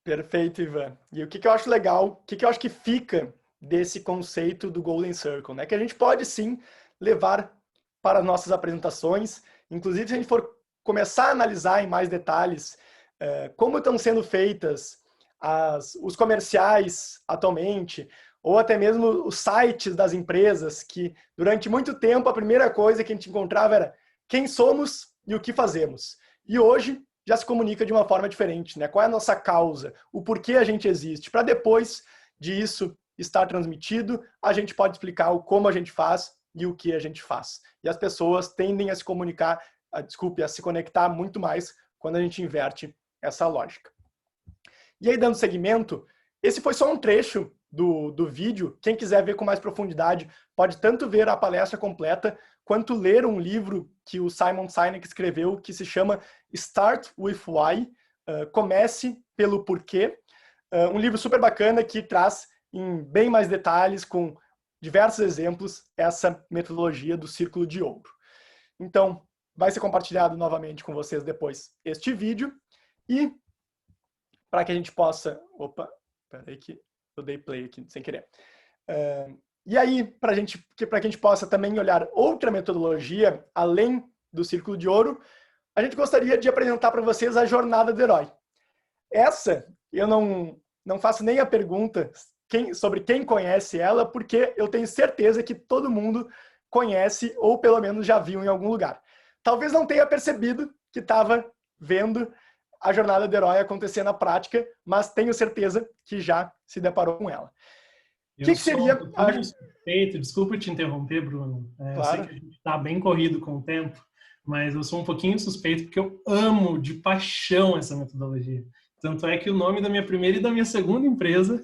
Speaker 2: Perfeito, Ivan. E o que eu acho legal, o que eu acho que fica desse conceito do Golden Circle, né? Que a gente pode sim levar para nossas apresentações, inclusive se a gente for começar a analisar em mais detalhes como estão sendo feitas os comerciais atualmente, ou até mesmo os sites das empresas, que durante muito tempo a primeira coisa que a gente encontrava era quem somos e o que fazemos. E hoje já se comunica de uma forma diferente, né? Qual é a nossa causa, o porquê a gente existe, para depois disso estar transmitido, a gente pode explicar o como a gente faz e o que a gente faz. E as pessoas tendem a se comunicar, a se conectar muito mais quando a gente inverte essa lógica. E aí, dando seguimento, esse foi só um trecho do vídeo, quem quiser ver com mais profundidade, pode tanto ver a palestra completa, quanto ler um livro que o Simon Sinek escreveu, que se chama Start with Why, Comece pelo Porquê. Um livro super bacana que traz em bem mais detalhes, com diversos exemplos, essa metodologia do Círculo de Ouro. Então, vai ser compartilhado novamente com vocês depois este vídeo. E para que a gente possa... Opa, peraí que eu dei play aqui sem querer. E aí, para que a gente possa também olhar outra metodologia, além do Círculo de Ouro, a gente gostaria de apresentar para vocês a Jornada do Herói. Essa, eu não faço nem a pergunta sobre quem conhece ela, porque eu tenho certeza que todo mundo conhece, ou pelo menos já viu em algum lugar. Talvez não tenha percebido que estava vendo a Jornada do Herói acontecer na prática, mas tenho certeza que já se deparou com ela. O que seria...
Speaker 1: Suspeito, desculpa te interromper, Bruno.
Speaker 2: Claro.
Speaker 1: Eu sei que a gente está bem corrido com o tempo, mas eu sou um pouquinho suspeito porque eu amo de paixão essa metodologia. Tanto é que o nome da minha primeira e da minha segunda empresa,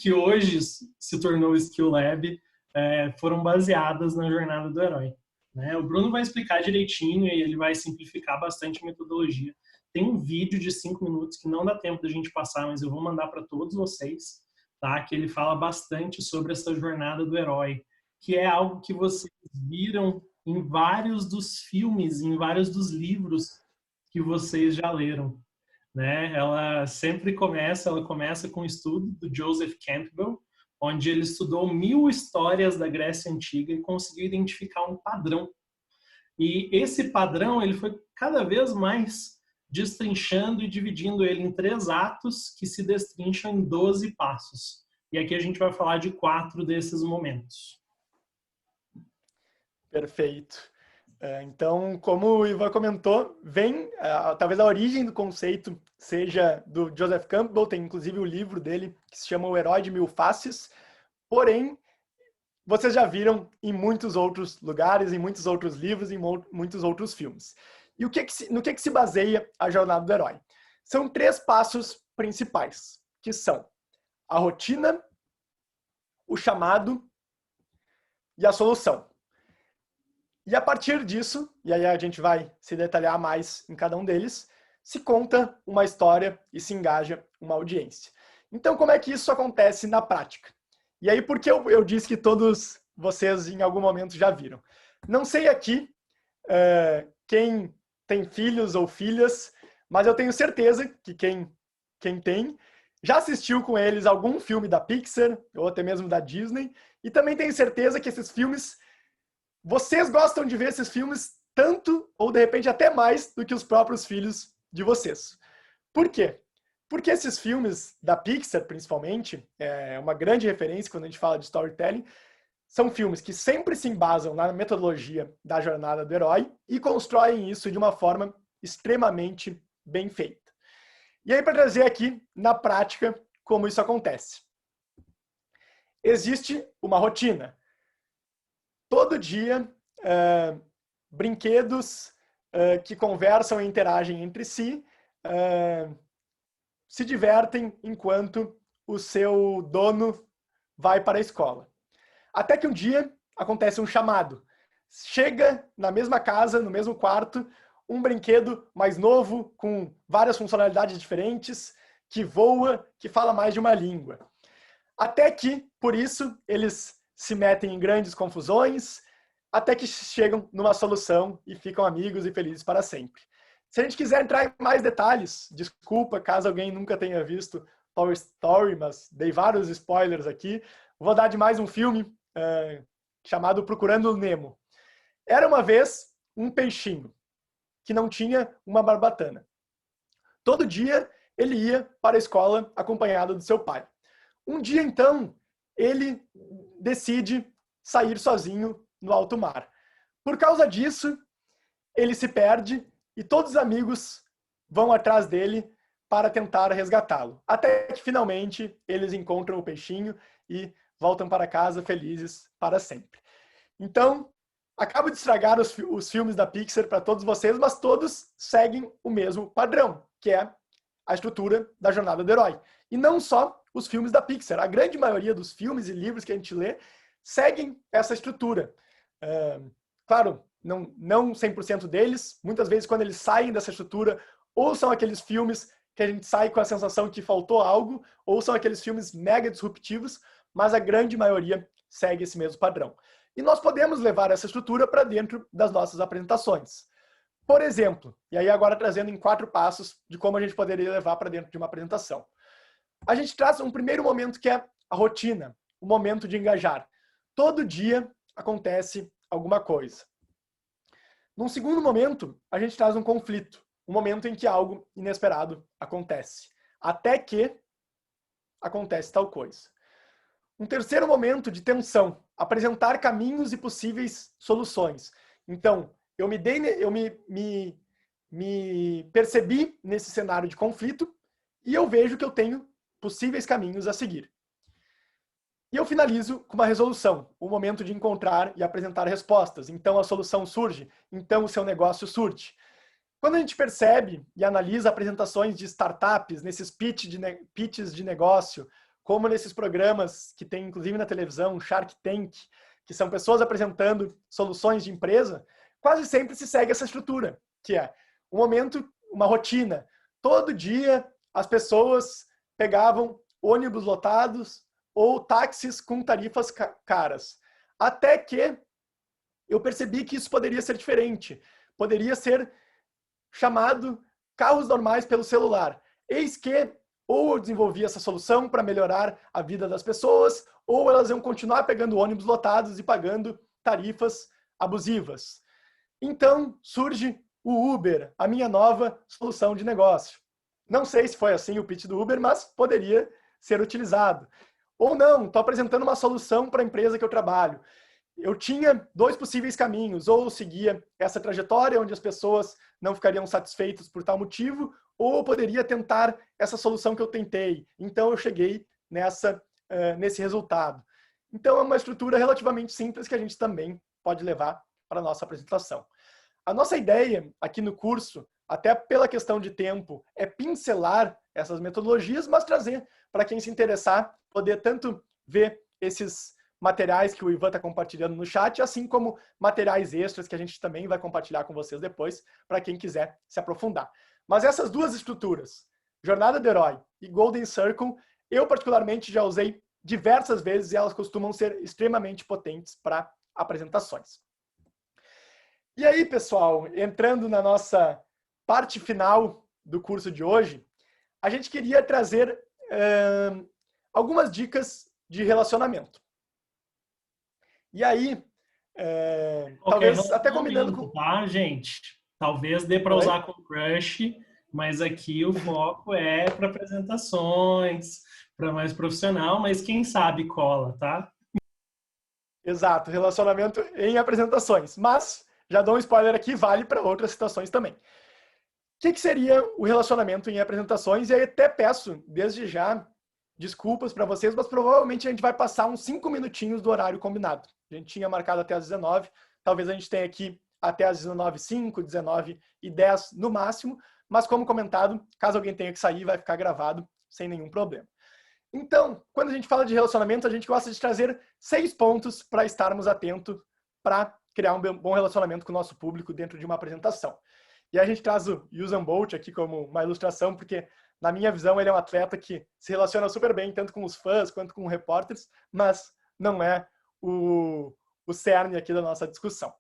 Speaker 1: que hoje se tornou Skill Lab, foram baseadas na Jornada do Herói. O Bruno vai explicar direitinho e ele vai simplificar bastante a metodologia. Tem um vídeo de 5 minutos que não dá tempo da gente passar, mas eu vou mandar para todos vocês, tá? Que ele fala bastante sobre essa jornada do herói, que é algo que vocês viram em vários dos filmes, em vários dos livros que vocês já leram, né? Ela começa com um estudo do Joseph Campbell, onde ele estudou 1000 histórias da Grécia Antiga e conseguiu identificar um padrão. E esse padrão ele foi cada vez mais destrinchando e dividindo ele em 3 atos que se destrincham em 12 passos. E aqui a gente vai falar de 4 desses momentos.
Speaker 2: Perfeito. Então, como o Ivan comentou, talvez a origem do conceito seja do Joseph Campbell, tem inclusive o livro dele que se chama O Herói de Mil Faces, porém, vocês já viram em muitos outros lugares, em muitos outros livros, em muitos outros filmes. E no que se baseia a Jornada do Herói? São 3 passos principais, que são a rotina, o chamado e a solução. E a partir disso, e aí a gente vai se detalhar mais em cada um deles, se conta uma história e se engaja uma audiência. Então, como é que isso acontece na prática? E aí, por que eu disse que todos vocês em algum momento já viram? Não sei aqui quem tem filhos ou filhas, mas eu tenho certeza que quem tem já assistiu com eles algum filme da Pixar ou até mesmo da Disney, e também tenho certeza que esses filmes, vocês gostam de ver esses filmes tanto ou de repente até mais do que os próprios filhos de vocês. Por quê? Porque esses filmes da Pixar, principalmente, é uma grande referência quando a gente fala de storytelling, são filmes que sempre se embasam na metodologia da jornada do herói e constroem isso de uma forma extremamente bem feita. E aí, para trazer aqui, na prática, como isso acontece. Existe uma rotina. Todo dia, brinquedos que conversam e interagem entre si, se divertem enquanto o seu dono vai para a escola. Até que um dia acontece um chamado. Chega na mesma casa, no mesmo quarto, um brinquedo mais novo, com várias funcionalidades diferentes, que voa, que fala mais de uma língua. Até que, por isso, eles se metem em grandes confusões, até que chegam numa solução e ficam amigos e felizes para sempre. Se a gente quiser entrar em mais detalhes, desculpa caso alguém nunca tenha visto Toy Story, mas dei vários spoilers aqui, vou dar de mais um filme chamado Procurando Nemo. Era uma vez um peixinho que não tinha uma barbatana. Todo dia ele ia para a escola acompanhado do seu pai. Um dia, então, ele decide sair sozinho no alto mar. Por causa disso, ele se perde e todos os amigos vão atrás dele para tentar resgatá-lo. Até que, finalmente, eles encontram o peixinho e voltam para casa felizes para sempre. Então, acabo de estragar os filmes da Pixar para todos vocês, mas todos seguem o mesmo padrão, que é a estrutura da jornada do herói. E não só os filmes da Pixar. A grande maioria dos filmes e livros que a gente lê seguem essa estrutura. Claro, não 100% deles. Muitas vezes, quando eles saem dessa estrutura, ou são aqueles filmes que a gente sai com a sensação que faltou algo, ou são aqueles filmes mega disruptivos, mas a grande maioria segue esse mesmo padrão. E nós podemos levar essa estrutura para dentro das nossas apresentações. Por exemplo, e aí agora trazendo em 4 passos de como a gente poderia levar para dentro de uma apresentação. A gente traz um primeiro momento que é a rotina, o momento de engajar. Todo dia acontece alguma coisa. Num segundo momento, a gente traz um conflito, um momento em que algo inesperado acontece, até que acontece tal coisa. Um terceiro momento de tensão, apresentar caminhos e possíveis soluções. Então, eu me percebi nesse cenário de conflito e eu vejo que eu tenho possíveis caminhos a seguir. E eu finalizo com uma resolução, o momento de encontrar e apresentar respostas. Então a solução surge, então o seu negócio surge. Quando a gente percebe e analisa apresentações de startups, nesses pitches de negócio, como nesses programas que tem inclusive na televisão, Shark Tank, que são pessoas apresentando soluções de empresa, quase sempre se segue essa estrutura, que é um momento, uma rotina. Todo dia as pessoas pegavam ônibus lotados ou táxis com tarifas caras. Até que eu percebi que isso poderia ser diferente. Poderia ser chamado carros normais pelo celular. Eis que ou eu desenvolvi essa solução para melhorar a vida das pessoas, ou elas iam continuar pegando ônibus lotados e pagando tarifas abusivas. Então surge o Uber, a minha nova solução de negócio. Não sei se foi assim o pitch do Uber, mas poderia ser utilizado. Ou não, estou apresentando uma solução para a empresa que eu trabalho. Eu tinha 2 possíveis caminhos, ou eu seguia essa trajetória onde as pessoas não ficariam satisfeitas por tal motivo, ou eu poderia tentar essa solução que eu tentei. Então eu cheguei nesse resultado. Então é uma estrutura relativamente simples que a gente também pode levar para a nossa apresentação. A nossa ideia aqui no curso, até pela questão de tempo, é pincelar essas metodologias, mas trazer para quem se interessar, poder tanto ver esses materiais que o Ivan está compartilhando no chat, assim como materiais extras que a gente também vai compartilhar com vocês depois, para quem quiser se aprofundar. Mas essas 2 estruturas, Jornada do Herói e Golden Circle, eu particularmente já usei diversas vezes e elas costumam ser extremamente potentes para apresentações. E aí, pessoal, entrando na nossa parte final do curso de hoje, a gente queria trazer algumas dicas de relacionamento. E aí, talvez até combinando com...
Speaker 1: Tá, gente? Talvez dê para usar com crush, mas aqui o foco é para apresentações, para mais profissional, mas quem sabe cola, tá?
Speaker 2: Exato, relacionamento em apresentações. Mas, já dou um spoiler aqui, vale para outras situações também. O que seria o relacionamento em apresentações? E aí até peço, desde já, desculpas para vocês, mas provavelmente a gente vai passar uns 5 minutinhos do horário combinado. A gente tinha marcado até às 19, talvez a gente tenha aqui até às 19h05, 19h10 no máximo, mas como comentado, caso alguém tenha que sair, vai ficar gravado sem nenhum problema. Então, quando a gente fala de relacionamento, a gente gosta de trazer 6 pontos para estarmos atentos para criar um bom relacionamento com o nosso público dentro de uma apresentação. E a gente traz o Usain Bolt aqui como uma ilustração, porque na minha visão ele é um atleta que se relaciona super bem, tanto com os fãs quanto com repórteres, mas não é o cerne aqui da nossa discussão.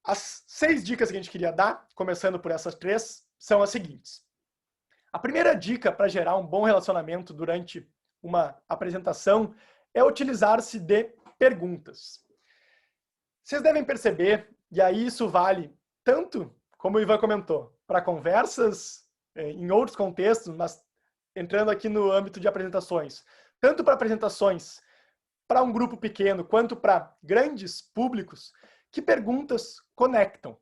Speaker 2: As 6 dicas que a gente queria dar, começando por essas 3, são as seguintes. A primeira dica para gerar um bom relacionamento durante uma apresentação é utilizar-se de perguntas. Vocês devem perceber, e aí isso vale tanto, como o Ivan comentou, para conversas em outros contextos, mas entrando aqui no âmbito de apresentações, tanto para apresentações para um grupo pequeno quanto para grandes públicos, que perguntas conectam.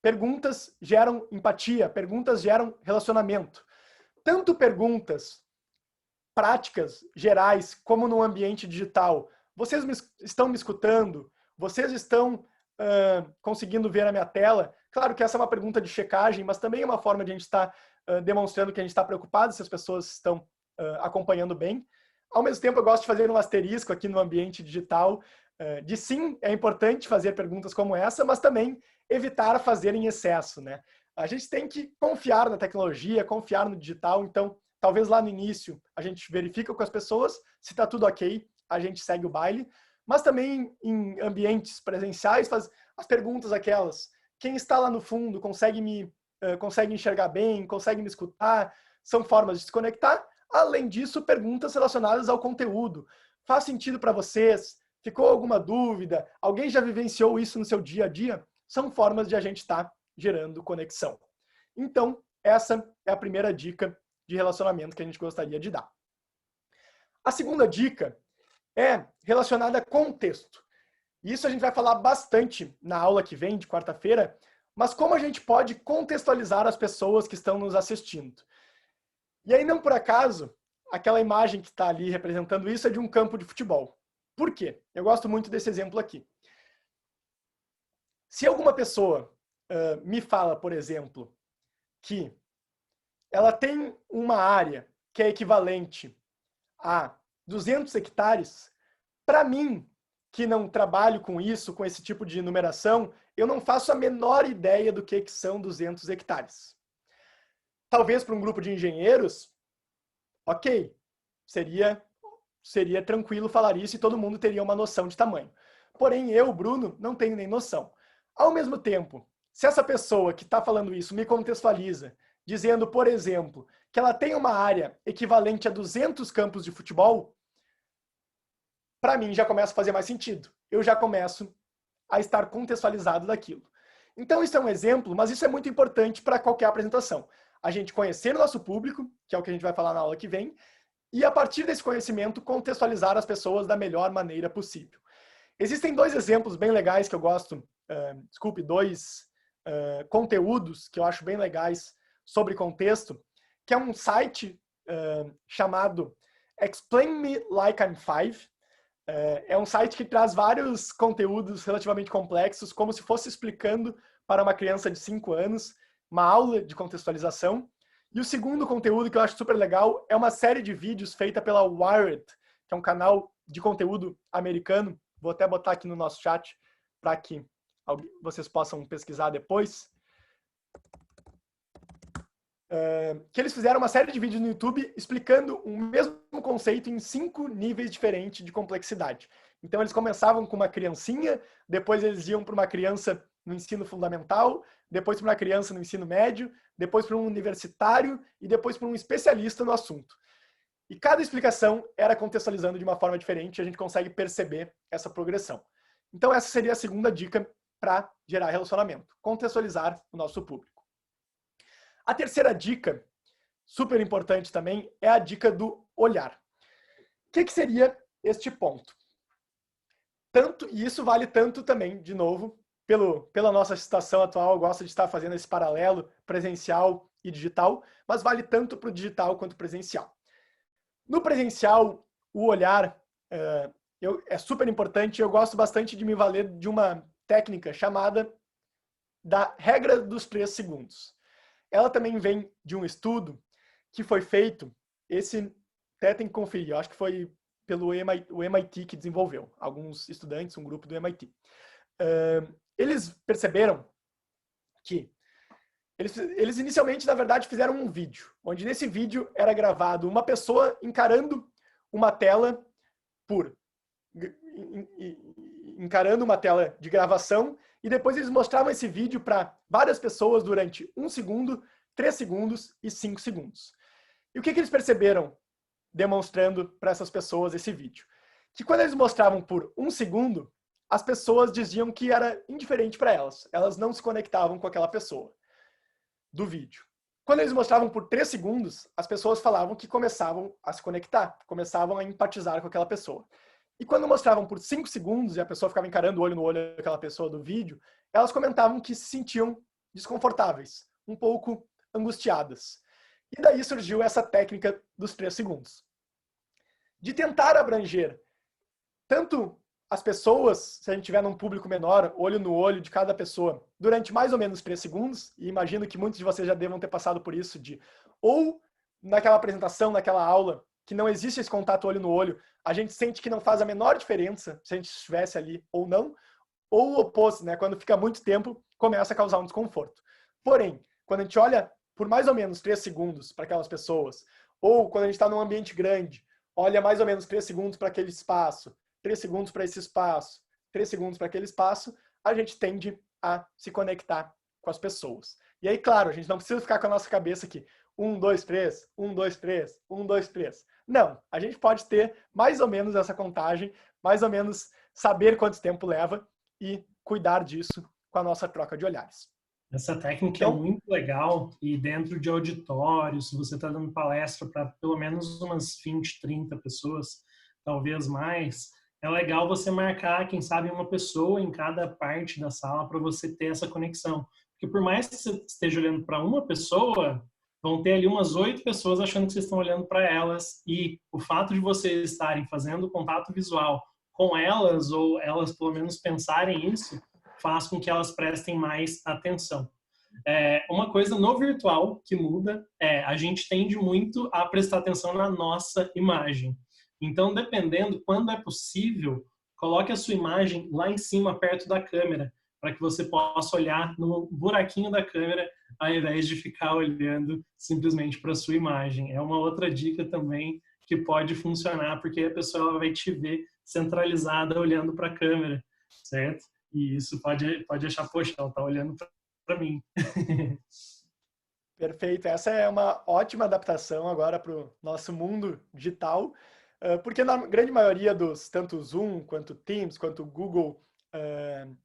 Speaker 2: Perguntas geram empatia, perguntas geram relacionamento. Tanto perguntas práticas, gerais, como no ambiente digital. Vocês estão me escutando? Vocês estão conseguindo ver a minha tela? Claro que essa é uma pergunta de checagem, mas também é uma forma de a gente estar demonstrando que a gente está preocupado se as pessoas estão acompanhando bem. Ao mesmo tempo, eu gosto de fazer um asterisco aqui no ambiente digital, de sim, é importante fazer perguntas como essa, mas também evitar fazer em excesso, né? A gente tem que confiar na tecnologia, confiar no digital, então talvez lá no início a gente verifica com as pessoas, se está tudo ok, a gente segue o baile, mas também em ambientes presenciais faz as perguntas aquelas, quem está lá no fundo consegue enxergar bem, consegue me escutar, são formas de se conectar. Além disso, perguntas relacionadas ao conteúdo. Faz sentido para vocês? Ficou alguma dúvida? Alguém já vivenciou isso no seu dia a dia? São formas de a gente estar gerando conexão. Então, essa é a primeira dica de relacionamento que a gente gostaria de dar. A segunda dica é relacionada a contexto. Isso a gente vai falar bastante na aula que vem, de quarta-feira, mas como a gente pode contextualizar as pessoas que estão nos assistindo. E aí, não por acaso, aquela imagem que está ali representando isso é de um campo de futebol. Por quê? Eu gosto muito desse exemplo aqui. Se alguma pessoa me fala, por exemplo, que ela tem uma área que é equivalente a 200 hectares, para mim, que não trabalho com isso, com esse tipo de numeração, eu não faço a menor ideia do que são 200 hectares. Talvez para um grupo de engenheiros, ok, seria tranquilo falar isso e todo mundo teria uma noção de tamanho. Porém, eu, Bruno, não tenho nem noção. Ao mesmo tempo, se essa pessoa que está falando isso me contextualiza, dizendo, por exemplo, que ela tem uma área equivalente a 200 campos de futebol, para mim já começa a fazer mais sentido. Eu já começo a estar contextualizado daquilo. Então, isso é um exemplo, mas isso é muito importante para qualquer apresentação. A gente conhecer o nosso público, que é o que a gente vai falar na aula que vem, e a partir desse conhecimento, contextualizar as pessoas da melhor maneira possível. Existem dois exemplos bem legais que eu gosto, dois conteúdos que eu acho bem legais sobre contexto, que é um site chamado Explain Me Like I'm Five. É um site que traz vários conteúdos relativamente complexos, como se fosse explicando para uma criança de 5 anos, uma aula de contextualização. E o segundo conteúdo que eu acho super legal é uma série de vídeos feita pela Wired, que é um canal de conteúdo americano. Vou até botar aqui no nosso chat para que vocês possam pesquisar depois. Que eles fizeram uma série de vídeos no YouTube explicando o mesmo conceito em 5 níveis diferentes de complexidade. Então eles começavam com uma criancinha, depois eles iam para uma criança no ensino fundamental, depois para uma criança no ensino médio, depois para um universitário e depois para um especialista no assunto. E cada explicação era contextualizando de uma forma diferente e a gente consegue perceber essa progressão. Então essa seria a segunda dica para gerar relacionamento, contextualizar o nosso público. A terceira dica, super importante também, é a dica do olhar. O que seria este ponto? E isso vale tanto também, de novo, pela nossa situação atual, eu gosto de estar fazendo esse paralelo presencial e digital, mas vale tanto para o digital quanto presencial. No presencial, o olhar é super importante. Eu gosto bastante de me valer de uma técnica chamada da regra dos 3 segundos. Ela também vem de um estudo que foi feito, esse até tem que conferir, eu acho que foi pelo MIT que desenvolveu, alguns estudantes, um grupo do MIT. Eles perceberam que eles inicialmente, na verdade, fizeram um vídeo, onde nesse vídeo era gravado uma pessoa encarando uma tela de gravação, e depois eles mostravam esse vídeo para várias pessoas durante 1 segundo, 3 segundos e 5 segundos. E o que eles perceberam demonstrando para essas pessoas esse vídeo? Que quando eles mostravam por 1 segundo, as pessoas diziam que era indiferente para elas. Elas não se conectavam com aquela pessoa do vídeo. Quando eles mostravam por 3 segundos, as pessoas falavam que começavam a se conectar, começavam a empatizar com aquela pessoa. E quando mostravam por 5 segundos e a pessoa ficava encarando olho no olho daquela pessoa do vídeo, elas comentavam que se sentiam desconfortáveis, um pouco angustiadas. E daí surgiu essa técnica dos 3 segundos. De tentar abranger tanto as pessoas, se a gente tiver num público menor, olho no olho de cada pessoa, durante mais ou menos 3 segundos, e imagino que muitos de vocês já devam ter passado por isso, ou naquela apresentação, naquela aula, que não existe esse contato olho no olho, a gente sente que não faz a menor diferença se a gente estivesse ali ou não, ou o oposto, né? Quando fica muito tempo, começa a causar um desconforto. Porém, quando a gente olha por mais ou menos 3 segundos para aquelas pessoas, ou quando a gente está num ambiente grande, olha mais ou menos 3 segundos para aquele espaço, 3 segundos para esse espaço, 3 segundos para aquele espaço, a gente tende a se conectar com as pessoas. E aí, claro, a gente não precisa ficar com a nossa cabeça aqui, 1, 2, 3, 1, 2, 3, 1, 2, 3. Não, a gente pode ter mais ou menos essa contagem, mais ou menos saber quanto tempo leva e cuidar disso com a nossa troca de olhares.
Speaker 1: Essa técnica é muito legal e dentro de auditório, se você está dando palestra para pelo menos umas 20, 30 pessoas, talvez mais, é legal você marcar, quem sabe, uma pessoa em cada parte da sala para você ter essa conexão. Porque por mais que você esteja olhando para uma pessoa, vão ter ali umas 8 pessoas achando que vocês estão olhando para elas, e o fato de vocês estarem fazendo contato visual com elas, ou elas pelo menos pensarem isso, faz com que elas prestem mais atenção. Uma coisa no virtual que muda a gente tende muito a prestar atenção na nossa imagem. Então, dependendo, quando é possível, coloque a sua imagem lá em cima, perto da câmera, para que você possa olhar no buraquinho da câmera, ao invés de ficar olhando simplesmente para a sua imagem. É uma outra dica também que pode funcionar, porque a pessoa ela vai te ver centralizada olhando para a câmera, certo? E isso pode achar, poxa, ela está olhando para mim.
Speaker 2: Perfeito. Essa é uma ótima adaptação agora para o nosso mundo digital, porque na grande maioria dos, tanto Zoom, quanto Teams, quanto Google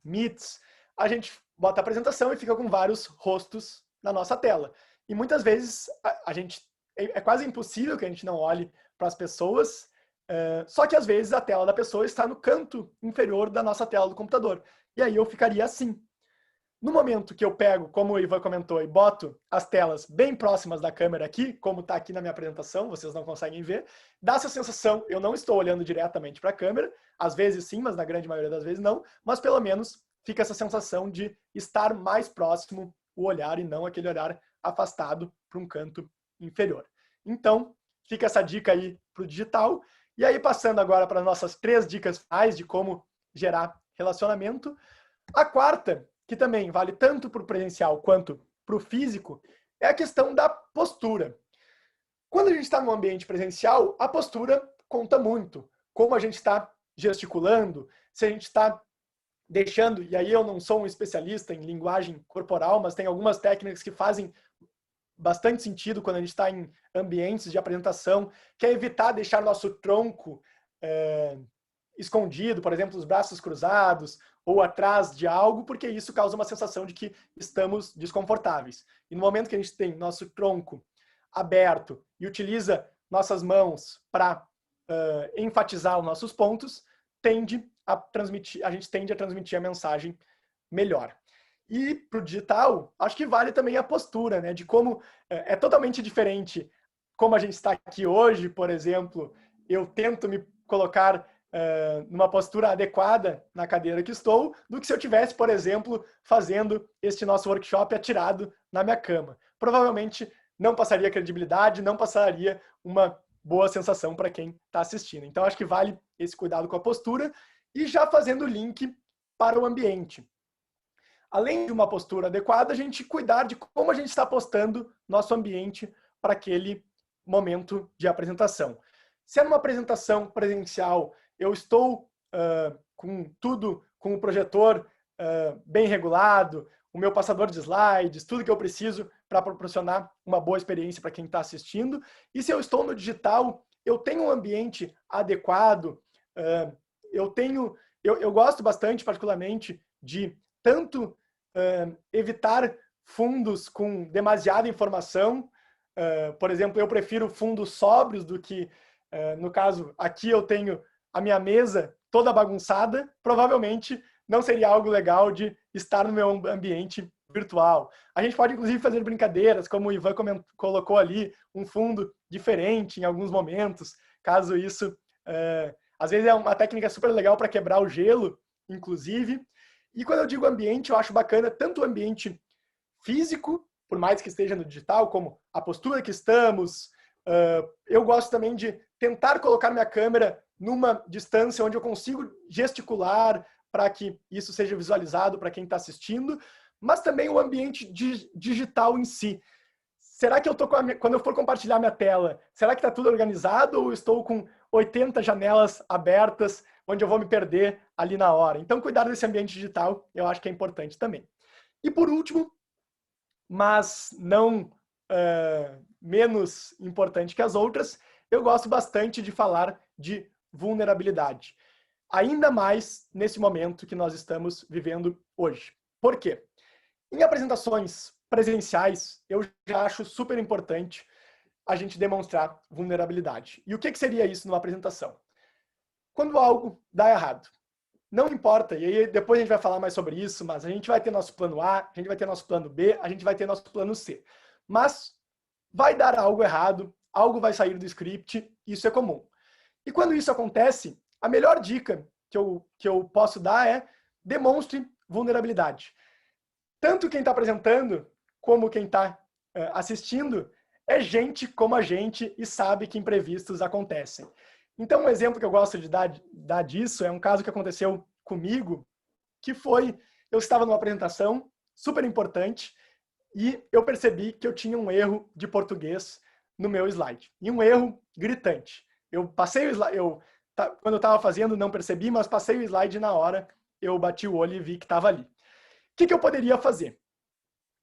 Speaker 2: Meets, a gente bota a apresentação e fica com vários rostos na nossa tela. E muitas vezes a gente é quase impossível que a gente não olhe para as pessoas, só que às vezes a tela da pessoa está no canto inferior da nossa tela do computador. E aí eu ficaria assim. No momento que eu pego, como o Ivan comentou, e boto as telas bem próximas da câmera aqui, como está aqui na minha apresentação, vocês não conseguem ver, dá essa sensação, eu não estou olhando diretamente para a câmera, às vezes sim, mas na grande maioria das vezes não, mas pelo menos fica essa sensação de estar mais próximo o olhar e não aquele olhar afastado para um canto inferior. Então, fica essa dica aí para o digital. E aí, passando agora para nossas 3 dicas finais de como gerar relacionamento, a quarta, que também vale tanto para o presencial quanto para o físico, é a questão da postura. Quando a gente está no ambiente presencial, a postura conta muito. Como a gente está gesticulando, se a gente está deixando, e aí eu não sou um especialista em linguagem corporal, mas tem algumas técnicas que fazem bastante sentido quando a gente está em ambientes de apresentação, que é evitar deixar nosso tronco escondido, por exemplo, os braços cruzados ou atrás de algo, porque isso causa uma sensação de que estamos desconfortáveis. E no momento que a gente tem nosso tronco aberto e utiliza nossas mãos para enfatizar os nossos pontos, a gente tende a transmitir a mensagem melhor. E para o digital, acho que vale também a postura, né? De como é totalmente diferente como a gente está aqui hoje, por exemplo, eu tento me colocar numa postura adequada na cadeira que estou, do que se eu tivesse, por exemplo, fazendo este nosso workshop atirado na minha cama. Provavelmente não passaria credibilidade, não passaria uma boa sensação para quem está assistindo. Então, acho que vale esse cuidado com a postura e já fazendo o link para o ambiente. Além de uma postura adequada, a gente cuidar de como a gente está postando nosso ambiente para aquele momento de apresentação. Se é numa apresentação presencial, eu estou com tudo, com o projetor bem regulado, o meu passador de slides, tudo que eu preciso para proporcionar uma boa experiência para quem está assistindo. E se eu estou no digital, eu tenho um ambiente adequado, eu gosto bastante, particularmente, de tanto evitar fundos com demasiada informação. Por exemplo, eu prefiro fundos sóbrios do que, no caso, aqui eu tenho a minha mesa toda bagunçada, provavelmente não seria algo legal de estar no meu ambiente virtual. A gente pode, inclusive, fazer brincadeiras, como o Ivan colocou ali, um fundo diferente em alguns momentos, caso isso... às vezes é uma técnica super legal para quebrar o gelo, inclusive. E quando eu digo ambiente, eu acho bacana tanto o ambiente físico, por mais que esteja no digital, como a postura que estamos. Eu gosto também de tentar colocar minha câmera numa distância onde eu consigo gesticular para que isso seja visualizado para quem está assistindo, mas também o ambiente digital em si. Será que eu tô quando eu for compartilhar minha tela, será que está tudo organizado ou estou com 80 janelas abertas onde eu vou me perder ali na hora? Então, cuidar desse ambiente digital eu acho que é importante também. E por último, mas não menos importante que as outras, eu gosto bastante de falar de vulnerabilidade. Ainda mais nesse momento que nós estamos vivendo hoje. Por quê? Em apresentações presenciais, eu já acho super importante a gente demonstrar vulnerabilidade. E o que seria isso numa apresentação? Quando algo dá errado, não importa, e aí depois a gente vai falar mais sobre isso, mas a gente vai ter nosso plano A, a gente vai ter nosso plano B, a gente vai ter nosso plano C. Mas vai dar algo errado, algo vai sair do script, isso é comum. E quando isso acontece, a melhor dica que eu posso dar é demonstre vulnerabilidade. Tanto quem está apresentando, como quem está assistindo, é gente como a gente e sabe que imprevistos acontecem. Então, um exemplo que eu gosto de dar disso é um caso que aconteceu comigo, que foi, eu estava numa apresentação super importante e eu percebi que eu tinha um erro de português no meu slide. E um erro gritante. Eu passei o slide, quando eu estava fazendo não percebi, mas passei o slide na hora, eu bati o olho e vi que estava ali. O que eu poderia fazer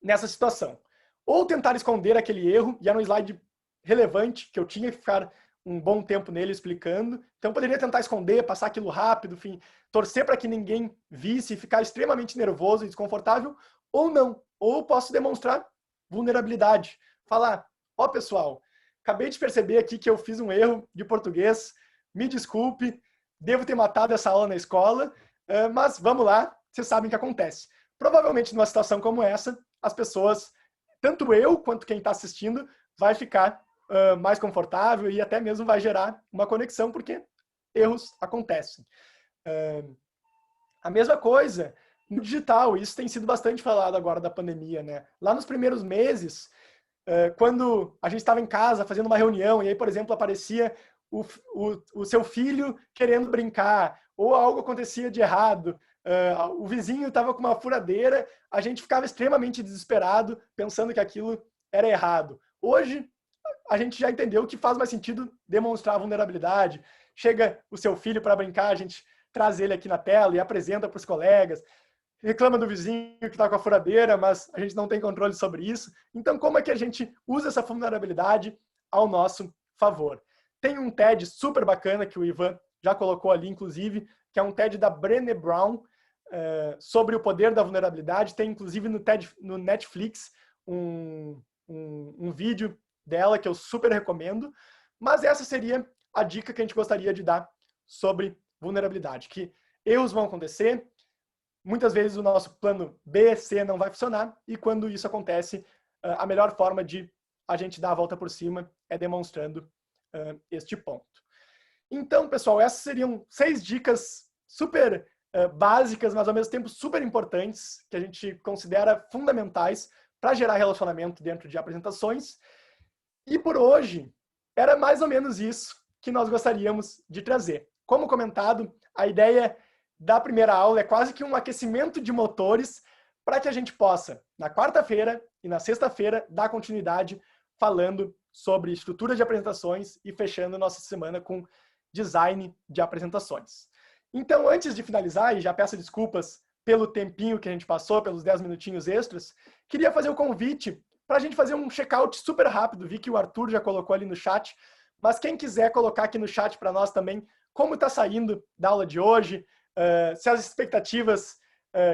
Speaker 2: nessa situação? Ou tentar esconder aquele erro, e era um slide relevante, que eu tinha que ficar um bom tempo nele explicando. Então eu poderia tentar esconder, passar aquilo rápido, enfim, torcer para que ninguém visse e ficar extremamente nervoso e desconfortável, ou não. Ou posso demonstrar vulnerabilidade. Falar, ó pessoal, acabei de perceber aqui que eu fiz um erro de português, me desculpe, devo ter matado essa aula na escola, mas vamos lá, vocês sabem o que acontece. Provavelmente numa situação como essa, as pessoas, tanto eu quanto quem está assistindo, vai ficar mais confortável e até mesmo vai gerar uma conexão, porque erros acontecem. A mesma coisa no digital, isso tem sido bastante falado agora da pandemia, né? Lá nos primeiros meses, quando a gente estava em casa fazendo uma reunião e aí, por exemplo, aparecia o seu filho querendo brincar ou algo acontecia de errado, o vizinho estava com uma furadeira, a gente ficava extremamente desesperado pensando que aquilo era errado. Hoje, a gente já entendeu que faz mais sentido demonstrar vulnerabilidade. Chega o seu filho para brincar, a gente traz ele aqui na tela e apresenta para os colegas. Reclama do vizinho que está com a furadeira, mas a gente não tem controle sobre isso. Então, como é que a gente usa essa vulnerabilidade ao nosso favor? Tem um TED super bacana que o Ivan já colocou ali, inclusive, que é um TED da Brené Brown sobre o poder da vulnerabilidade. Tem, inclusive, no Netflix um vídeo dela que eu super recomendo. Mas essa seria a dica que a gente gostaria de dar sobre vulnerabilidade, que erros vão acontecer, muitas vezes o nosso plano B, C não vai funcionar, e quando isso acontece, a melhor forma de a gente dar a volta por cima é demonstrando este ponto. Então, pessoal, essas seriam 6 dicas super básicas, mas ao mesmo tempo super importantes, que a gente considera fundamentais para gerar relacionamento dentro de apresentações. E por hoje, era mais ou menos isso que nós gostaríamos de trazer. Como comentado, a ideia da primeira aula é quase que um aquecimento de motores para que a gente possa, na quarta-feira e na sexta-feira, dar continuidade falando sobre estrutura de apresentações e fechando nossa semana com design de apresentações. Então, antes de finalizar, e já peço desculpas pelo tempinho que a gente passou, pelos 10 minutinhos extras, queria fazer o convite para a gente fazer um check-out super rápido. Vi que o Arthur já colocou ali no chat, mas quem quiser colocar aqui no chat para nós também como está saindo da aula de hoje, se as expectativas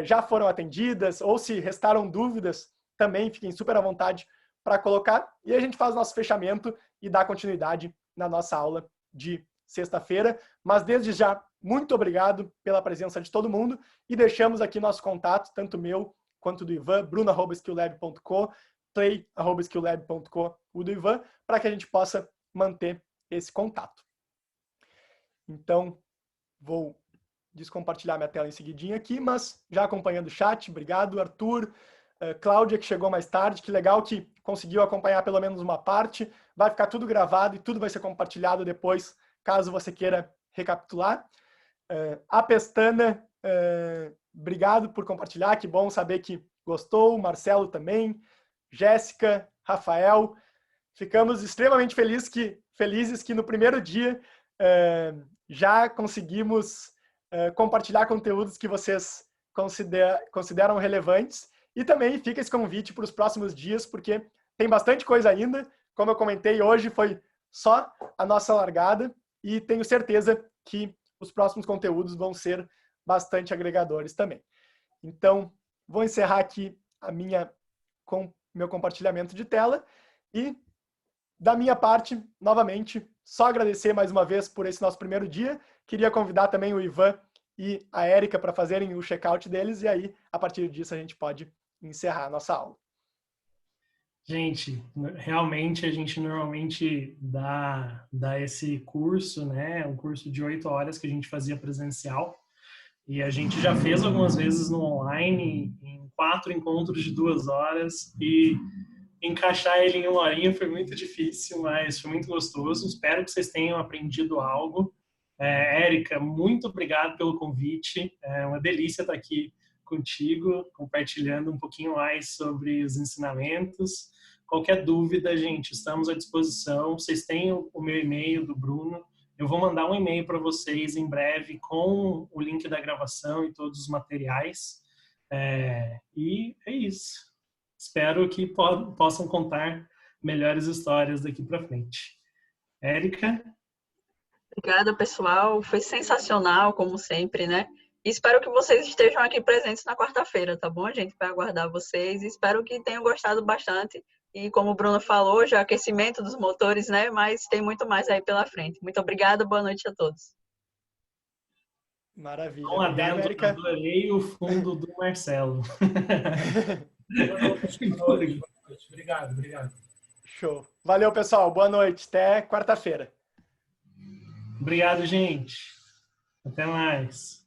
Speaker 2: já foram atendidas ou se restaram dúvidas, também fiquem super à vontade para colocar. E a gente faz nosso fechamento e dá continuidade na nossa aula de sexta-feira. Mas desde já, muito obrigado pela presença de todo mundo e deixamos aqui nosso contato, tanto meu quanto do Ivan, bruno@skilllab.co, play@skilllab.co, o do Ivan, para que a gente possa manter esse contato. Então, vou descompartilhar minha tela em seguidinho aqui, mas já acompanhando o chat, obrigado, Arthur, Cláudia, que chegou mais tarde, que legal que conseguiu acompanhar pelo menos uma parte. Vai ficar tudo gravado e tudo vai ser compartilhado depois, caso você queira recapitular. A Pestana, obrigado por compartilhar, que bom saber que gostou. Marcelo também, Jéssica, Rafael. Ficamos extremamente felizes que no primeiro dia já conseguimos compartilhar conteúdos que vocês consideram relevantes. E também fica esse convite para os próximos dias, porque tem bastante coisa ainda. Como eu comentei, hoje foi só a nossa largada e tenho certeza que os próximos conteúdos vão ser bastante agregadores também. Então, vou encerrar aqui meu compartilhamento de tela e, da minha parte, novamente, só agradecer mais uma vez por esse nosso primeiro dia. Queria convidar também o Ivan e a Érica para fazerem o check-out deles e aí, a partir disso, a gente pode encerrar a nossa aula.
Speaker 1: Gente, realmente a gente normalmente dá esse curso, né? Um curso de 8 horas que a gente fazia presencial. E a gente já fez algumas vezes no online, em 4 encontros de 2 horas. E encaixar ele em 1 horinha foi muito difícil, mas foi muito gostoso. Espero que vocês tenham aprendido algo. Érica, muito obrigado pelo convite. É uma delícia estar aqui contigo, compartilhando um pouquinho mais sobre os ensinamentos. Qualquer dúvida, gente, estamos à disposição. Vocês têm o meu e-mail do Bruno. Eu vou mandar um e-mail para vocês em breve com o link da gravação e todos os materiais. E é isso. Espero que possam contar melhores histórias daqui para frente. Érica?
Speaker 3: Obrigada, pessoal. Foi sensacional, como sempre, né? E espero que vocês estejam aqui presentes na quarta-feira, tá bom, gente? Para aguardar vocês. Espero que tenham gostado bastante. E como o Bruno falou, já aquecimento dos motores, né? Mas tem muito mais aí pela frente. Muito obrigada, boa noite a todos.
Speaker 2: Maravilha.
Speaker 1: Obrigado, Érica. Adorei o fundo do Marcelo.
Speaker 5: Boa noite. Obrigado.
Speaker 2: Show. Valeu, pessoal. Boa noite. Até quarta-feira.
Speaker 1: Obrigado, gente. Até mais.